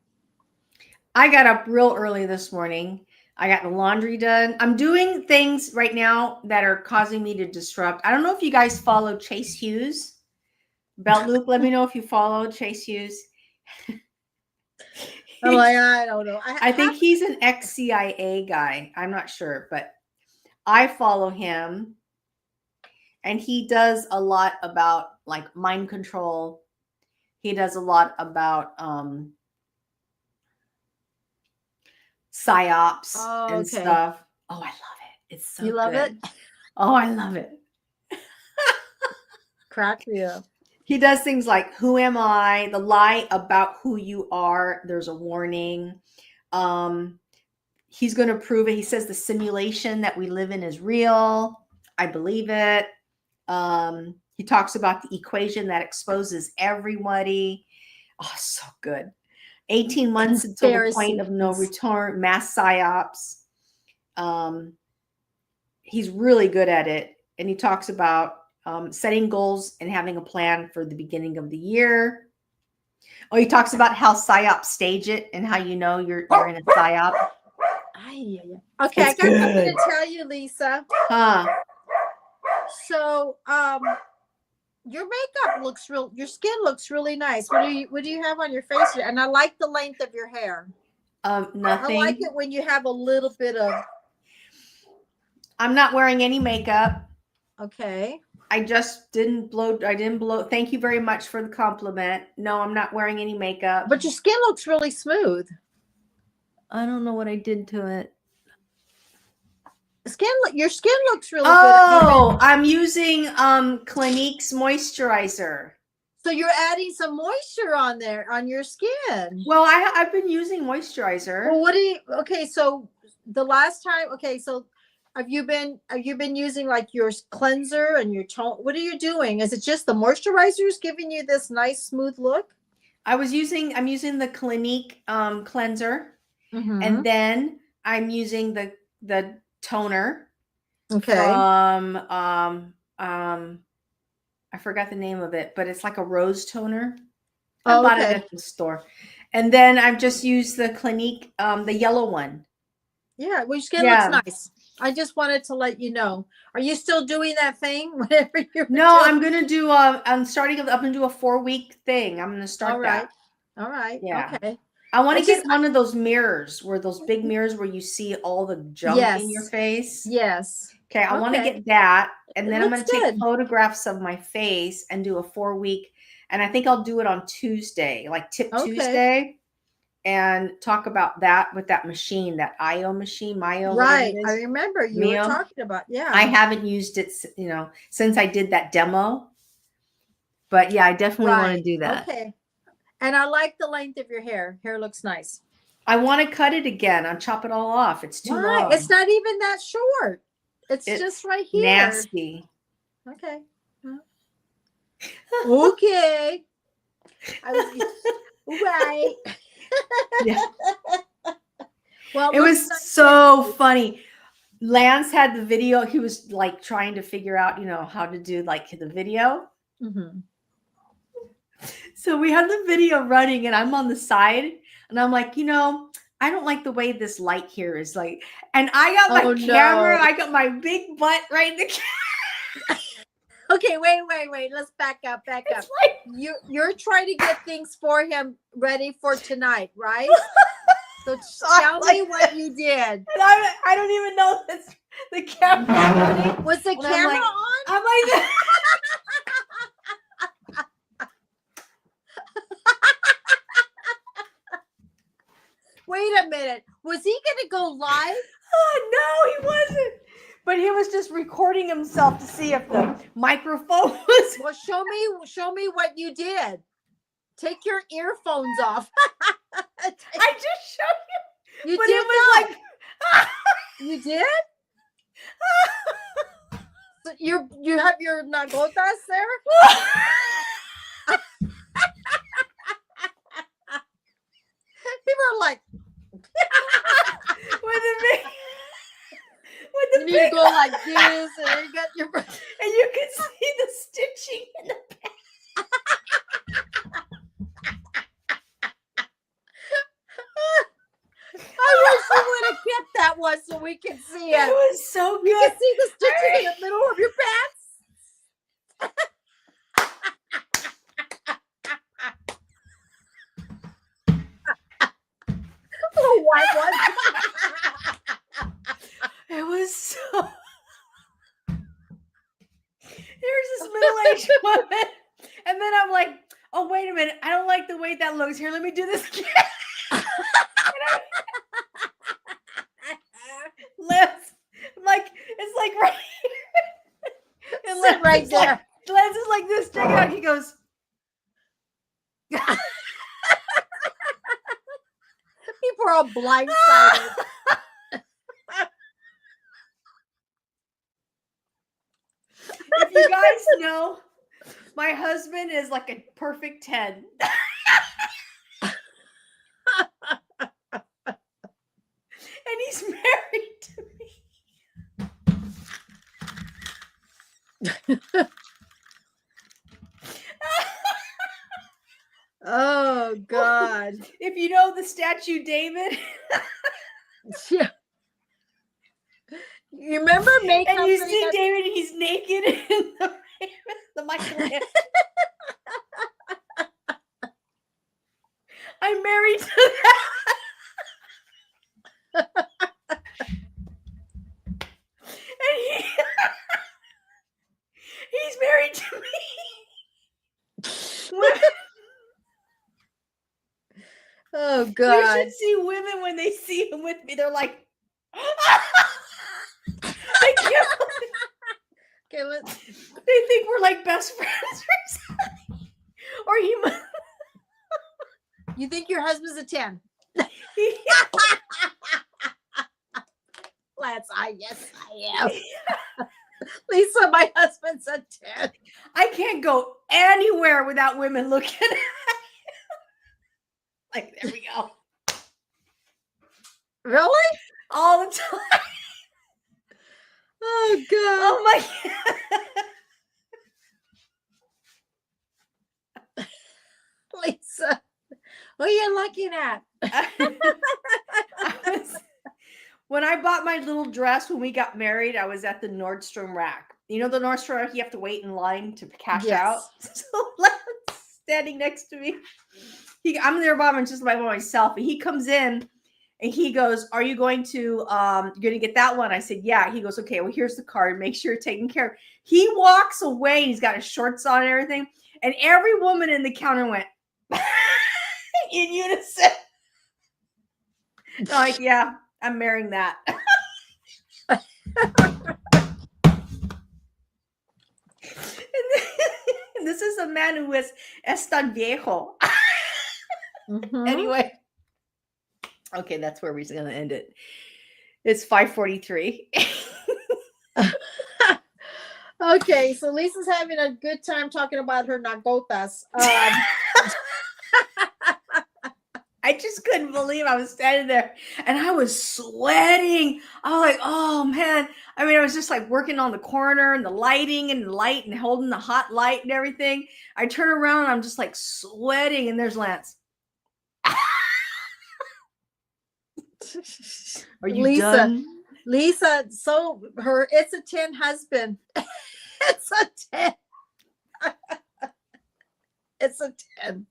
I got up real early this morning. I got the laundry done. I'm doing things right now that are causing me to disrupt. I don't know if you guys follow Chase Hughes. Belt Loop, let me know if you follow Chase Hughes. I'm like, I don't know. I think he's an ex-CIA guy. I'm not sure, but I follow him. And he does a lot about like mind control. He does a lot about psyops and stuff. Oh, I love it. It's so good. You love it? Oh, I love it. Crack me up. He does things like, who am I? The lie about who you are. There's a warning. He's going to prove it. He says the simulation that we live in is real. I believe it. He talks about the equation that exposes everybody. Oh, so good. 18 months until the point of no return, mass psyops. He's really good at it. And he talks about setting goals and having a plan for the beginning of the year. Oh, he talks about how psyops stage it and how you know you're in a psyop. Okay, I got something to tell you, Lisa. So, your makeup looks your skin looks really nice. What do you have on your face? And I like the length of your hair. Nothing. I like it when you have a little bit of. I'm not wearing any makeup. Okay. I didn't blow. Thank you very much for the compliment. No, I'm not wearing any makeup. But your skin looks really smooth. I don't know what I did to it. Your skin looks really good. Oh, I'm using Clinique's moisturizer. So you're adding some moisture on there on your skin. Well, I've been using moisturizer. Well, okay, so the last time, okay, so have you been using like your cleanser and your tone? What are you doing? Is it just the moisturizers giving you this nice smooth look? I'm using the Clinique cleanser, Mm-hmm. and then I'm using the toner Okay. from I forgot the name of it, but it's like a rose toner. I bought it at the store. And then I've just used the Clinique, the yellow one. Yeah, well, your skin looks nice. I just wanted to let you know. Are you still doing that thing? Whatever you're No, doing? I'm gonna do I'm gonna do a 4-week thing. I'm gonna start that. All right. Yeah. Okay. I want to get one of those mirrors, where those big mirrors where you see all the junk in your face. Yes. Okay, I want to get that, and then I'm going to take good. photographs of my face and do a 4-week. And I think I'll do it on Tuesday, like Tip Tuesday, and talk about that with that machine, that IO machine, Myo. Right. I remember you were talking about. Yeah. I haven't used it, since I did that demo. But yeah, I definitely want to do that. Okay. And I like the length of your hair. Hair looks nice. I want to cut it again. I'll chop it all off. It's too long. It's not even that short. It's just right here. Nasty. Okay. Okay. Right. Yeah. Well, it was so funny. Lance had the video. He was like trying to figure out, how to do like the video. Mm-hmm. So we had the video running, and I'm on the side, and I'm like, I don't like the way this light here is like, and I got my camera. I got my big butt right in the camera. Okay, wait. Let's back up. Like, you're trying to get things for him ready for tonight, right? So tell me what you did. I don't even know if the camera running. Was the camera on? I'm like this. Wait a minute. Was he going to go live? Oh, no, he wasn't. But he was just recording himself to see if the microphone was. Well, show me what you did. Take your earphones off. I just showed you. You but did it was not. like. You did? So you have your nagotas there? People are like, you need to go like this, and you got your, and you can see the stitching in the back. I wish you would have kept that one so we can see it. It was so good. You can see the stitching in the middle of your pants. White one. It was so. Here's this middle-aged woman, and then I'm like, "Oh, wait a minute! I don't like the way that looks. Here, let me do this again." Like it's like right here, and Sit right there. Lance is like this. Check it out. He goes. People are all blindsided. If you guys know, my husband is like a perfect 10. And he's married to me. Oh, God. If you know the statue David. Yeah. You remember making and you see David, he's naked in the microwave. I'm married to that. And he's married to me. Oh, God. You should see women when they see him with me. They're like, Okay, they think we're like best friends or something. Or he must. You think your husband's a 10? Lance, yes, I am. Lisa, my husband's a 10. I can't go anywhere without women looking at me. Like, there we go. Really? All the time. Oh, God. Oh, my God. Lisa, who are you looking at? When I bought my little dress when we got married, I was at the Nordstrom rack. You know the Nordstrom rack, you have to wait in line to cash out. So Lance standing next to me. I'm there by myself, and he comes in and he goes, "Are you going to you're gonna get that one?" I said, "Yeah." He goes, "Okay, well, here's the card. Make sure you're taken care of." He walks away and he's got his shorts on and everything. And every woman in the counter went in unison. Like, yeah, I'm marrying that. And this is a man who is tan viejo. Mm-hmm. Anyway. Okay, that's where we're going to end it. It's 5:43. Okay, so Lisa's having a good time talking about her nagotas. I just couldn't believe I was standing there and I was sweating. I was like, oh man. I mean, I was just like working on the corner and the lighting and the light and holding the hot light and everything. I turn around and I'm just like sweating, and there's Lance. Are you done? Lisa, so it's a 10 husband. It's a 10. It's a 10.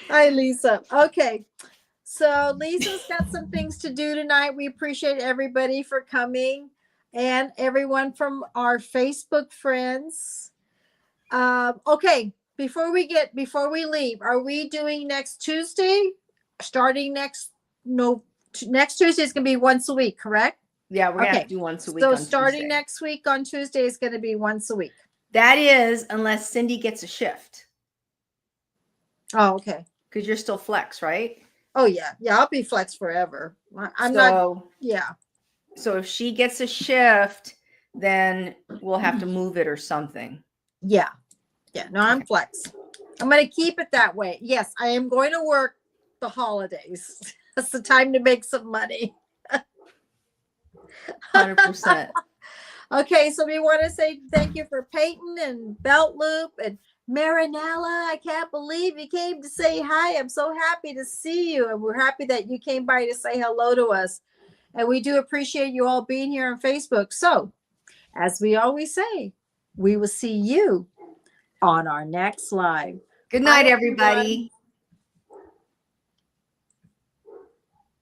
Hi, Lisa. Okay. So Lisa's got some things to do tonight. We appreciate everybody for coming, and everyone from our Facebook friends. Okay. Before we leave, are we doing next Tuesday? Starting next Tuesday is going to be once a week, correct? Yeah, we're going to have to do once a week. So starting next week on Tuesday is going to be once a week. That is, unless Cindy gets a shift. Oh, okay. Because you're still flex, right? Oh, yeah. Yeah, I'll be flex forever. Yeah. So if she gets a shift, then we'll have to move it or something. Yeah. Yeah. No, I'm flex. I'm going to keep it that way. Yes, I am going to work the holidays. That's the time to make some money. 100%. Okay, so we want to say thank you for Peyton and Belt Loop and Marinella. I can't believe you came to say hi. I'm so happy to see you, and we're happy that you came by to say hello to us. And we do appreciate you all being here on Facebook. So, as we always say, we will see you on our next live. Good night, everybody.